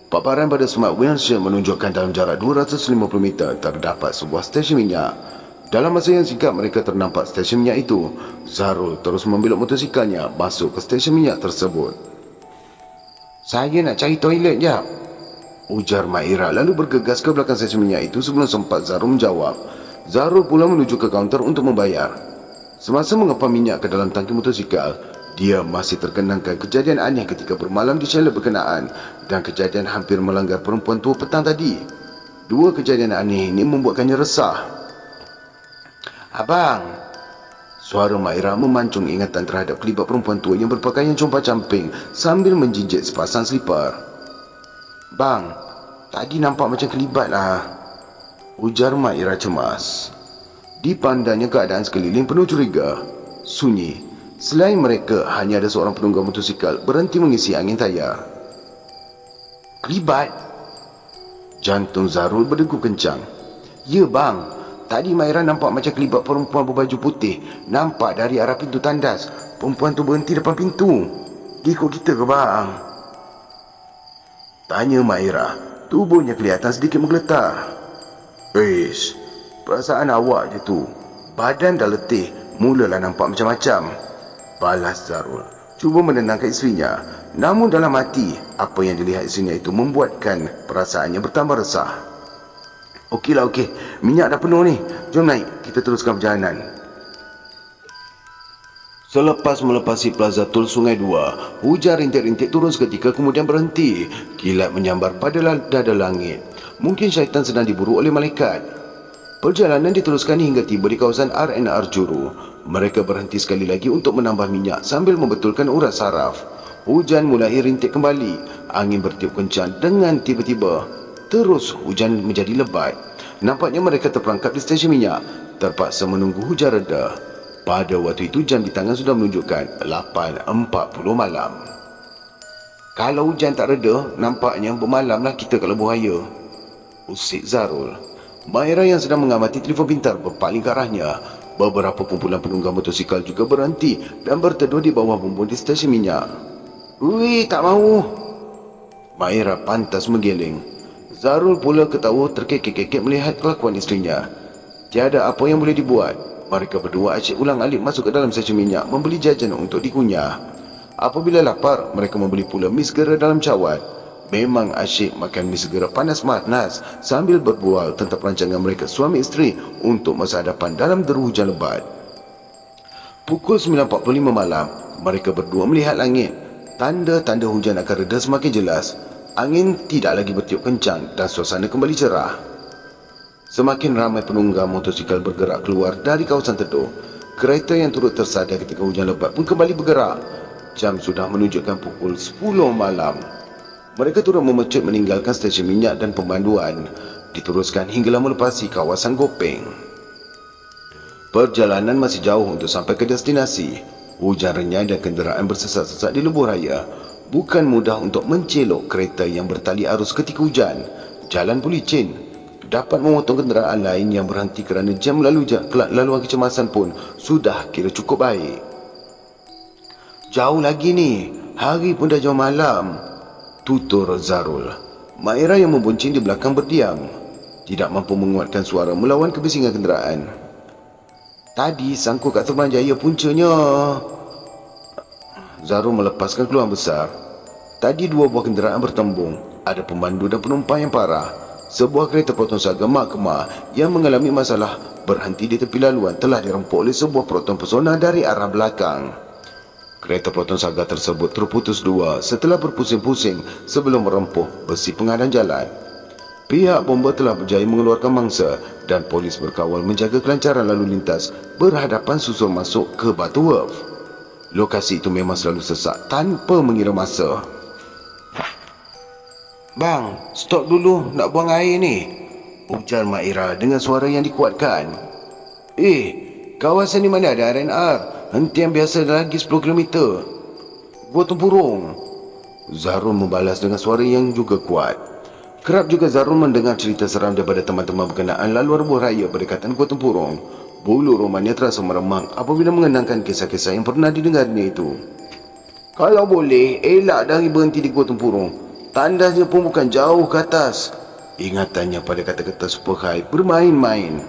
Paparan pada Smart Windshield menunjukkan dalam jarak 250 meter terdapat sebuah stesen minyak. Dalam masa yang singkat mereka ternampak stesen minyak itu. Zarul terus membelok motosikalnya masuk ke stesen minyak tersebut. "Saya nak cari toilet jap," ujar Mahira lalu bergegas ke belakang stesen minyak itu sebelum sempat Zarul menjawab. Zarul pula menuju ke kaunter untuk membayar. Semasa mengepam minyak ke dalam tangki motosikal, dia masih terkenangkan kejadian aneh ketika bermalam di chalet berkenaan dan kejadian hampir melanggar perempuan tua petang tadi. 2 kejadian aneh ini membuatkannya resah. "Abang," suara Mahira memancung ingatan terhadap kelibat perempuan tua yang berpakaian compang-camping sambil menjinjit sepasang selipar. "Bang, tadi nampak macam kelibat lah," ujar Mahira cemas. Dipandangnya keadaan sekeliling penuh curiga. Sunyi. Selain mereka, hanya ada seorang penunggang motosikal berhenti mengisi angin tayar. "Kelibat?" Jantung Zarul berdegup kencang. "Ya bang, tadi Mahira nampak macam kelibat perempuan berbaju putih. Nampak dari arah pintu tandas. Perempuan tu berhenti depan pintu. Dia ikut kita ke bang?" tanya Mahira. Tubuhnya kelihatan sedikit menggeletar. "Ish, perasaan awak je tu. Badan dah letih, mulalah nampak macam-macam," balas Zarul. Cuba menenangkan isterinya. Namun dalam hati, apa yang dilihat isterinya itu membuatkan perasaannya bertambah resah. "Okeylah, okey. Minyak dah penuh ni. Jom naik, kita teruskan perjalanan." Selepas melepasi Plaza Tol Sungai Dua, hujan rintik-rintik turun seketika kemudian berhenti. Kilat menyambar pada dada langit. Mungkin syaitan sedang diburu oleh malaikat. Perjalanan diteruskan hingga tiba di kawasan R&R Juru. Mereka berhenti sekali lagi untuk menambah minyak sambil membetulkan urat saraf. Hujan mulai rintik kembali. Angin bertiup kencang dengan tiba-tiba. Terus hujan menjadi lebat. Nampaknya mereka terperangkap di stesen minyak, terpaksa menunggu hujan reda. Pada waktu itu jam di tangan sudah menunjukkan 8.40 malam. Kalau hujan tak reda, nampaknya bermalamlah kita kat Lebuh Raya, usik Zarul. Maira yang sedang mengamati telefon pintar berpaling ke arahnya. Beberapa kumpulan penunggang motosikal juga berhenti dan berteduh di bawah bumbung di stesen minyak. "Ui, tak mau." Maira pantas menggeleng. Zarul pula ketawa terkekek-kekek melihat kelakuan isterinya. Tiada apa yang boleh dibuat. Mereka berdua asyik ulang-alik masuk ke dalam stesen minyak membeli jajan untuk dikunyah. Apabila lapar, mereka membeli pula mi segera dalam cawan. Memang asyik makan mi segera panas-panas sambil berbual tentang perancangan mereka suami isteri untuk masa hadapan dalam deru hujan lebat. Pukul 9.45 malam, mereka berdua melihat langit. Tanda-tanda hujan akan reda semakin jelas. Angin tidak lagi bertiup kencang dan suasana kembali cerah. Semakin ramai penunggang motosikal bergerak keluar dari kawasan teduh. Kereta yang turut tersadar ketika hujan lebat pun kembali bergerak. Jam sudah menunjukkan pukul 10 malam. Mereka turut memecut meninggalkan stesen minyak dan pemanduan. Diteruskan hinggalah melepasi kawasan Gopeng. Perjalanan masih jauh untuk sampai ke destinasi. Hujan renyah dan kenderaan bersesak-sesak di Lebuh Raya. Bukan mudah untuk mencelok kereta yang bertali arus ketika hujan. Jalan pun licin. Dapat memotong kenderaan lain yang berhenti kerana jam laluan kecemasan pun sudah kira cukup baik. "Jauh lagi ni, hari pun dah jauh malam," tutur Zarul. Maira yang membuncing di belakang berdiam, tidak mampu menguatkan suara melawan kebisingan kenderaan. "Tadi sangkut kat Terubanjaya puncanya." Zarul melepaskan keluhan besar. Tadi dua buah kenderaan bertembung. Ada pemandu dan penumpang yang parah. Sebuah kereta proton saga Mak Kemah yang mengalami masalah berhenti di tepi laluan telah dirempuk oleh sebuah proton pesona dari arah belakang. Kereta proton saga tersebut terputus dua setelah berpusing-pusing sebelum merempuh besi pengadang jalan. Pihak bomba telah berjaya mengeluarkan mangsa dan polis berkawal menjaga kelancaran lalu lintas berhadapan susul masuk ke Batu Werf. Lokasi itu memang selalu sesak tanpa mengira masa. "Bang, stop dulu, nak buang air ni," ujar Maira dengan suara yang dikuatkan. Kawasan di mana ada RNR? Hentian biasa lagi 10 km. Gua tempurung." Zarul membalas dengan suara yang juga kuat. Kerap juga Zarul mendengar cerita seram daripada teman-teman berkenaan laluan Lebuh Raya berdekatan Gua Tempurung. Bulu romanya terasa meremang apabila mengenangkan kisah-kisah yang pernah didengarnya itu. "Kalau boleh, elak dari berhenti di Gua Tempurung. Tandasnya pun bukan jauh ke atas." Ingatannya pada kata-kata super high bermain-main.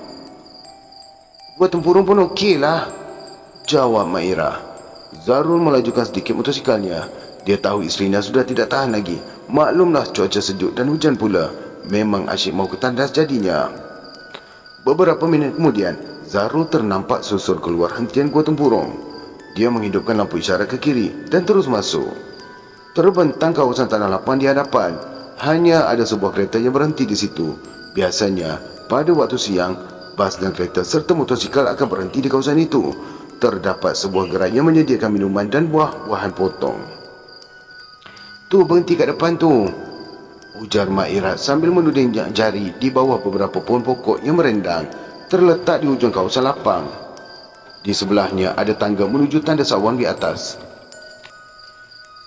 "Gua Tempurung pun okeylah," jawab Maira. Zarul melajukan sedikit motosikalnya. Dia tahu isterinya sudah tidak tahan lagi. Maklumlah cuaca sejuk dan hujan pula. Memang asyik mau ke tandas jadinya. Beberapa minit kemudian, Zarul ternampak susur keluar hentian Gua Tempurung. Dia menghidupkan lampu isyarat ke kiri dan terus masuk. Terbentang kawasan tanah lapang di hadapan. Hanya ada sebuah kereta yang berhenti di situ. Biasanya, pada waktu siang, bas dan kereta serta motosikal akan berhenti di kawasan itu. Terdapat sebuah gerai yang menyediakan minuman dan buah-buahan potong. "Tu berhenti kat depan tu," ujar Maira sambil menuding jari di bawah beberapa pohon pokok yang merendang terletak di hujung kawasan lapang. Di sebelahnya ada tangga menuju tandas awan di atas.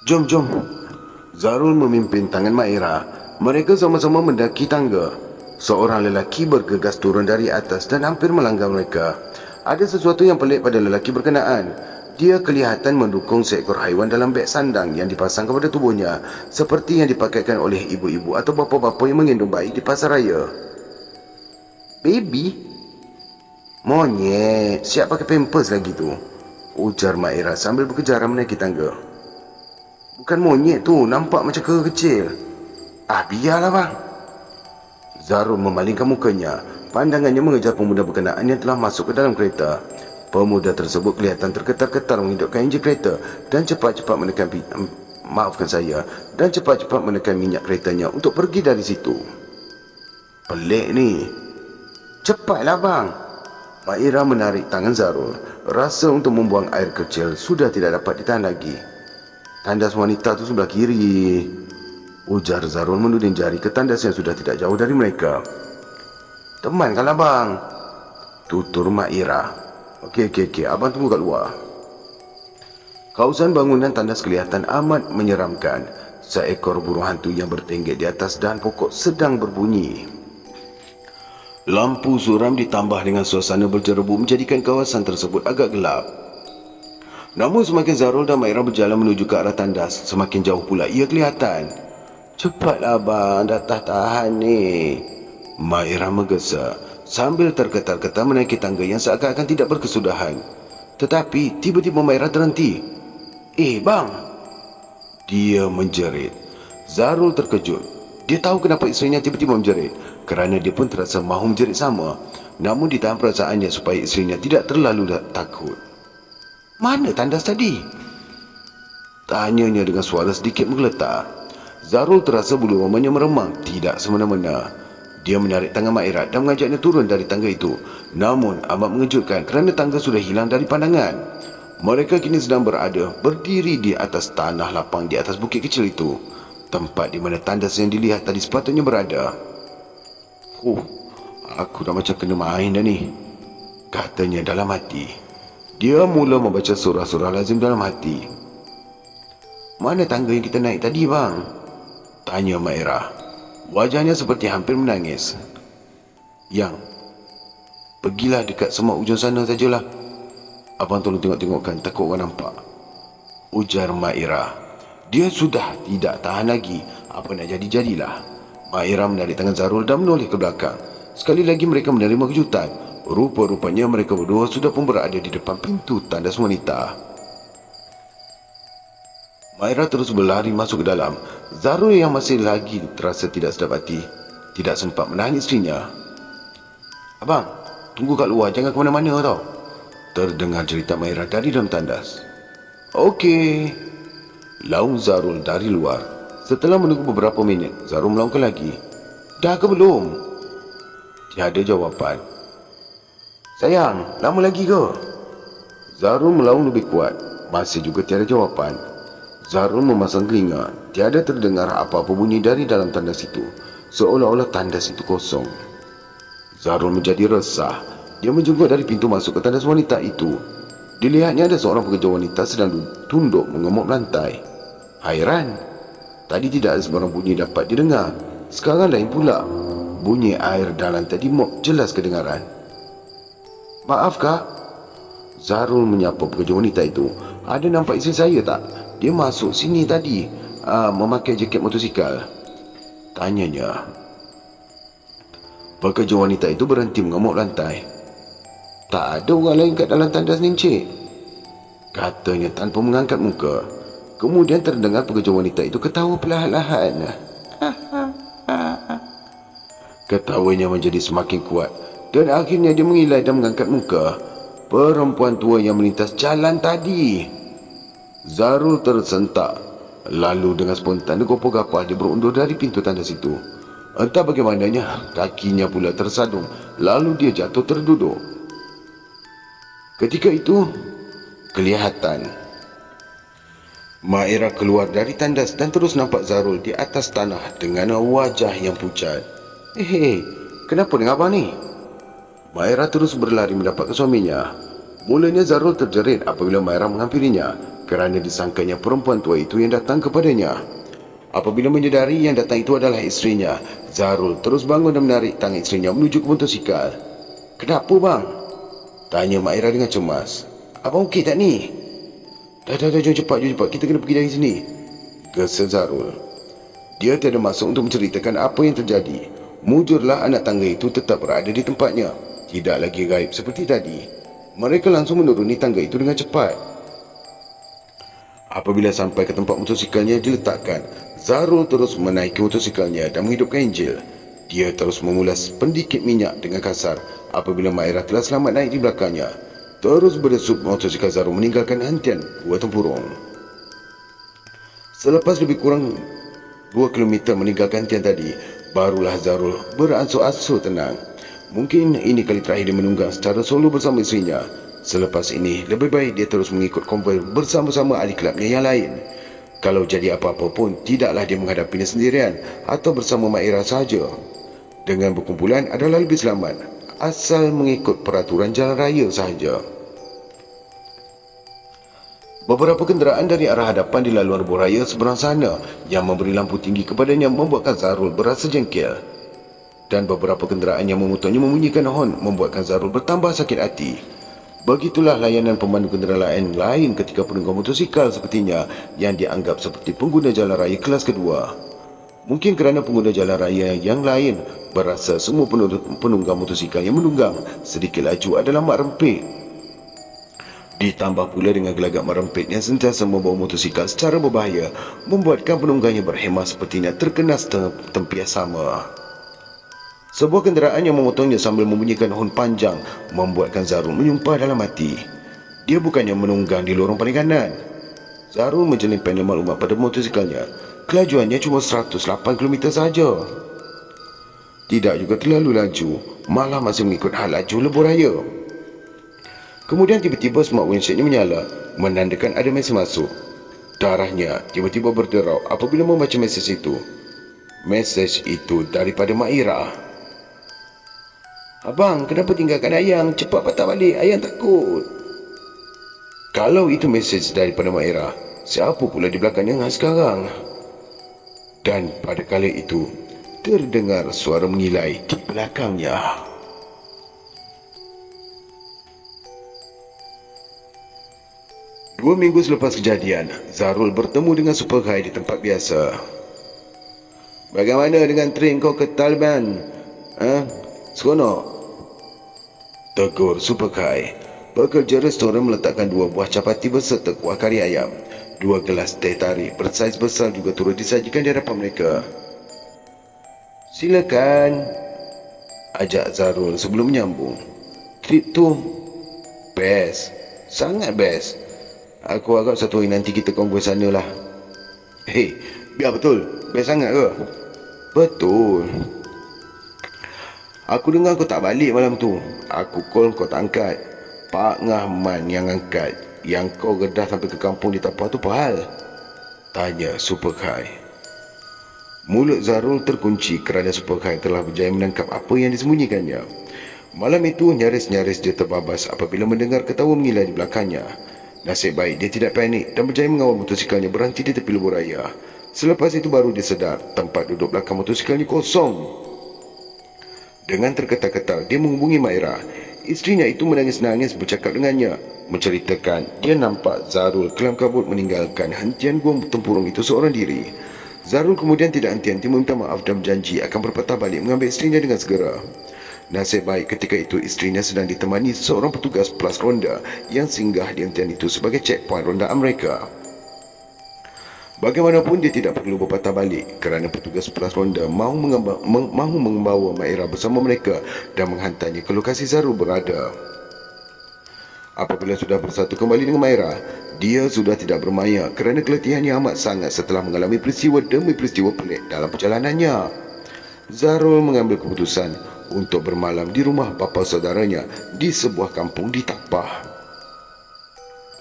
"Jom, jom." Zarul memimpin tangan Maira. Mereka sama-sama mendaki tangga. Seorang lelaki bergegas turun dari atas dan hampir melanggar mereka. Ada sesuatu yang pelik pada lelaki berkenaan. Dia kelihatan mendukung seekor haiwan dalam beg sandang yang dipasang kepada tubuhnya, seperti yang dipakaikan oleh ibu-ibu atau bapa-bapa yang menggendong bayi di pasar raya. "Baby? Monyet, siap pakai pampers lagi tu," ujar Maira sambil berkejaran menaiki tangga. "Bukan monyet tu, nampak macam kera kecil." Biarlah bang." Zarul memalingkan mukanya. Pandangannya mengejar pemuda berkenaan yang telah masuk ke dalam kereta. Pemuda tersebut kelihatan terketar-ketar menghidupkan enjin kereta dan cepat-cepat menekan cepat-cepat menekan minyak keretanya untuk pergi dari situ. "Pelik ni." "Cepatlah bang." Maira menarik tangan Zarul. Rasa untuk membuang air kecil sudah tidak dapat ditahan lagi. "Tandas wanita tu sebelah kiri." Ujar Zarul menuding jari ke tandas yang sudah tidak jauh dari mereka. Teman kan abang? Tutur Mak Ira. Okey, abang tunggu kat luar. Kawasan bangunan tandas kelihatan amat menyeramkan. Seekor burung hantu yang bertengger di atas dahan pokok sedang berbunyi. Lampu suram ditambah dengan suasana berjerebu menjadikan kawasan tersebut agak gelap. Namun semakin Zarul dan Mak Ira berjalan menuju ke arah tandas, semakin jauh pula ia kelihatan. Cepatlah abang, dah tak tahan ni. Mak Ira menggesa sambil tergetar-getar menaiki tangga yang seakan-akan tidak berkesudahan. Tetapi tiba-tiba Mak Ira terhenti. Bang! Dia menjerit. Zarul terkejut. Dia tahu kenapa isterinya tiba-tiba menjerit, kerana dia pun terasa mahu menjerit sama. Namun ditahan perasaannya supaya isterinya tidak terlalu takut. Mana tandas tadi? Tanyanya dengan suara sedikit menggeletar. Zarul terasa bulu romanya meremang tidak semena-mena. Dia menarik tangan Mak Ira dan mengajaknya turun dari tangga itu. Namun amat mengejutkan kerana tangga sudah hilang dari pandangan. Mereka kini sedang berada berdiri di atas tanah lapang di atas bukit kecil itu. Tempat di mana tandas yang dilihat tadi sepatutnya berada. Aku dah macam kena main dah ni, katanya dalam hati. Dia mula membaca surah-surah lazim dalam hati. Mana tangga yang kita naik tadi bang? Tanya Mak Ira. Wajahnya seperti hampir menangis. Yang, pergilah dekat semak ujung sana sajalah. Abang tolong tengok-tengokkan, takut orang nampak. Ujar Mak Ira. Dia sudah tidak tahan lagi. Apa nak jadi-jadilah. Mak Ira menarik tangan Zarul dan menoleh ke belakang. Sekali lagi mereka menerima kejutan. Rupa-rupanya mereka berdua sudah pun berada di depan pintu tandas wanita. Mak Ira terus berlari masuk ke dalam. Zarul yang masih lagi terasa tidak sedap hati tidak sempat menahan isterinya. Abang, tunggu kat luar, jangan ke mana-mana tau. Terdengar cerita Mak Ira dari dalam tandas. Okey, laung Zarul dari luar. Setelah menunggu beberapa minit, Zarul melaungkan lagi. Dah ke belum? Tiada jawapan. Sayang, lama lagi ke? Zarul melaung lebih kuat. Masih juga tiada jawapan. Zarul memasang telinga. Tiada terdengar apa-apa bunyi dari dalam tandas itu. Seolah-olah tandas itu kosong. Zarul menjadi resah. Dia menjenguk dari pintu masuk ke tandas wanita itu. Dilihatnya ada seorang pekerja wanita sedang tunduk mengemuk lantai. Hairan. Tadi tidak ada sebarang bunyi dapat didengar. Sekarang lain pula. Bunyi air dalam tadi jelas kedengaran. Maaf kak. Zarul menyapa pekerja wanita itu. Ada nampak isteri saya tak? Dia masuk sini tadi, memakai jaket motosikal. Tanyanya. Pekerja wanita itu berhenti mengemuk lantai. Tak ada orang lain kat dalam tandas ni encik, katanya tanpa mengangkat muka. Kemudian terdengar pekerja wanita itu ketawa perlahan-lahan. Ketawanya menjadi semakin kuat dan akhirnya dia mengilai dan mengangkat muka. Perempuan tua yang melintas jalan tadi. Zarul tersentak. Lalu dengan spontan gopoh-gapah dia berundur dari pintu tandas itu. Entah bagaimananya, kakinya pula tersadung. Lalu dia jatuh terduduk. Ketika itu, kelihatan Mak Ira keluar dari tandas dan terus nampak Zarul di atas tanah dengan wajah yang pucat. Kenapa dengan abang ni? Mak Ira terus berlari mendapat ke suaminya. Mulanya Zarul terjerit apabila Mak Ira menghampirinya, kerana disangkanya perempuan tua itu yang datang kepadanya. Apabila menyedari yang datang itu adalah isterinya, Zarul terus bangun dan menarik tangan isterinya menuju ke motosikal. Kenapa bang? Tanya Mak Ira dengan cemas. Abang okey tak ni? Dah, jom cepat, kita kena pergi dari sini, gesa Zarul. Dia tiada maksud untuk menceritakan apa yang terjadi. Mujurlah anak tangga itu tetap berada di tempatnya, tidak lagi gaib seperti tadi. Mereka langsung menuruni tangga itu dengan cepat. Apabila sampai ke tempat motosikalnya diletakkan, Zarul terus menaiki motosikalnya dan menghidupkan enjin. Dia terus memulas pendikit minyak dengan kasar apabila Mak Ira telah selamat naik di belakangnya. Terus berdesup motosikal Zarul meninggalkan hentian buah tempurung. Selepas lebih kurang 2 km meninggalkan hentian tadi, barulah Zarul beransur-ansur tenang. Mungkin ini kali terakhir dia menunggang secara solo bersama isterinya. Selepas ini, lebih baik dia terus mengikut konvoi bersama-sama ahli kelabnya yang lain. Kalau jadi apa-apa pun, tidaklah dia menghadapinya sendirian atau bersama Mak Ira sahaja. Dengan berkumpulan adalah lebih selamat, asal mengikut peraturan jalan raya sahaja. Beberapa kenderaan dari arah hadapan di laluan lebuh raya seberang sana yang memberi lampu tinggi kepadanya membuatkan Zarul berasa jengkel. Dan beberapa kenderaan yang memutarnya membunyikan hon membuatkan Zarul bertambah sakit hati. Begitulah layanan pemandu kenderaan lain ketika penunggang motosikal sepertinya yang dianggap seperti pengguna jalan raya kelas kedua. Mungkin kerana pengguna jalan raya yang lain berasa semua penunggang motosikal yang menunggang sedikit laju adalah mak rempit. Ditambah pula dengan gelagak mak rempit yang sentiasa membawa motosikal secara berbahaya, membuatkan penunggangnya berhemah sepertinya terkena tempias sama. Sebuah kenderaan yang memotongnya sambil membunyikan hon panjang membuatkan Zarul menyumpah dalam hati. Dia bukannya menunggang di lorong paling kanan. Zarul menjeling panel maklumat pada motosikalnya. Kelajuannya cuma 108 km sahaja. Tidak juga terlalu laju, malah masih mengikut hal laju lebuh raya. Kemudian tiba-tiba smart windshield-nya menyala, menandakan ada mesej masuk. Darahnya tiba-tiba berderau apabila membaca mesej itu. Mesej itu daripada Mak Ira. "Abang, kenapa tinggalkan Ayang? Cepat patah balik, Ayang takut." Kalau itu mesej daripada Mak Ira, siapa pula di belakangnya sekarang? Dan pada kali itu, terdengar suara mengilai di belakangnya. 2 minggu selepas kejadian, Zarul bertemu dengan Superhigh di tempat biasa. "Bagaimana dengan train kau ke Taliban? Seronok?" tegur Superhigh. Pekerja restoran meletakkan 2 buah capati berserta kuah kari ayam. 2 gelas teh tarik bersaiz besar juga turut disajikan di hadapan mereka. "Silakan," ajak Zarul sebelum menyambung. "Trip tu best, sangat best. Aku harap satu hari nanti kita kongko sana lah." "Hei, biar betul, best sangat ke?" "Betul. Aku dengar kau tak balik malam tu. Aku call kau tak angkat. Pak Ngahman yang angkat. Yang kau redah sampai ke kampung di Tapah tu apa hal?" tanya Superhigh. Mulut Zarul terkunci kerana Superhigh telah berjaya menangkap apa yang disembunyikannya. Malam itu nyaris-nyaris dia terbabas apabila mendengar ketawa mengilai di belakangnya. Nasib baik dia tidak panik dan berjaya mengawal motosikalnya berhenti di tepi lebuh raya. Selepas itu baru dia sedar tempat duduk belakang motosikalnya kosong. Dengan terketar-ketar, dia menghubungi Mak Ira. Isterinya itu menangis-nangis bercakap dengannya, menceritakan dia nampak Zarul kelam kabut meninggalkan hentian gua tempurung itu seorang diri. Zarul kemudian tidak henti-henti meminta maaf dan berjanji akan berpatah balik mengambil isterinya dengan segera. Nasib baik ketika itu isterinya sedang ditemani seorang petugas plus ronda yang singgah di hentian itu sebagai checkpoint rondaan mereka. Bagaimanapun dia tidak perlu berpatah balik kerana petugas plus ronda mahu membawa Mak Ira bersama mereka dan menghantarnya ke lokasi Zarul berada. Apabila sudah bersatu kembali dengan Mak Ira, dia sudah tidak bermaya kerana keletihannya amat sangat setelah mengalami peristiwa demi peristiwa pelik dalam perjalanannya. Zarul mengambil keputusan untuk bermalam di rumah bapa saudaranya di sebuah kampung di Tapah.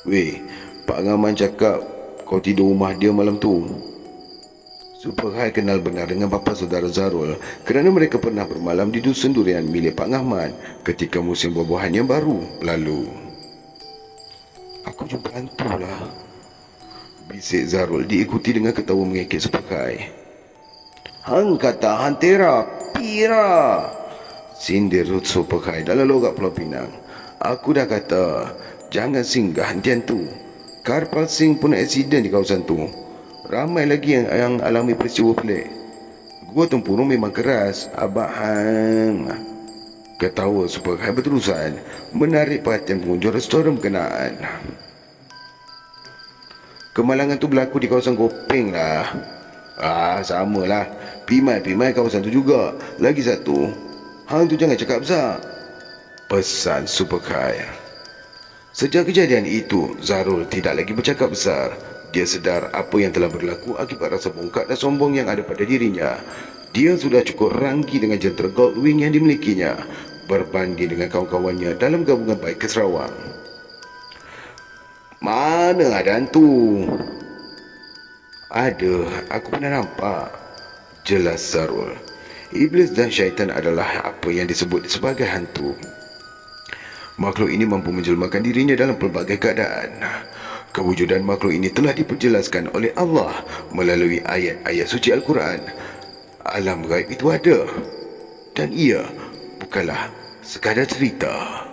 "Weh, Pak Ngaman cakap kau tidur rumah dia malam tu." Superhigh kenal benar dengan bapa saudara Zarul kerana mereka pernah bermalam di dusun durian milik Pak Ngahman ketika musim buah-buahan yang baru lalu. "Aku jumpa hantu lah," bisik Zarul diikuti dengan ketawa mengekek Superhigh. "Hang kata hantera, pira," sindir Superhigh dalam logat Pulau Pinang. "Aku dah kata, jangan singgah hentian tu. Karpal Singh pun aksiden di kawasan tu. Ramai lagi yang alami peristiwa pelik. Gua tempurung memang keras, Abah Hang." Ketawa Superhigh berterusan, menarik perhatian pengunjung restoran berkenaan. "Kemalangan tu berlaku di kawasan Kopeng lah." Samalah. Pimai kawasan tu juga. Lagi satu, hang tu jangan cakap besar," pesan Superhigh. Sejak kejadian itu, Zarul tidak lagi bercakap besar. Dia sedar apa yang telah berlaku akibat rasa bongkak dan sombong yang ada pada dirinya. Dia sudah cukup ranggi dengan jentera Goldwing yang dimilikinya, berbanding dengan kawan-kawannya dalam gabungan baik ke Sarawak. "Mana ada hantu?" Ada, aku pernah nampak. Jelas, Sarul. Iblis dan syaitan adalah apa yang disebut sebagai hantu. Makhluk ini mampu menjelmakan dirinya dalam pelbagai keadaan. Kewujudan makhluk ini telah diperjelaskan oleh Allah melalui ayat-ayat suci Al-Quran. Alam gaib itu ada. Dan ia bukanlah sekadar cerita.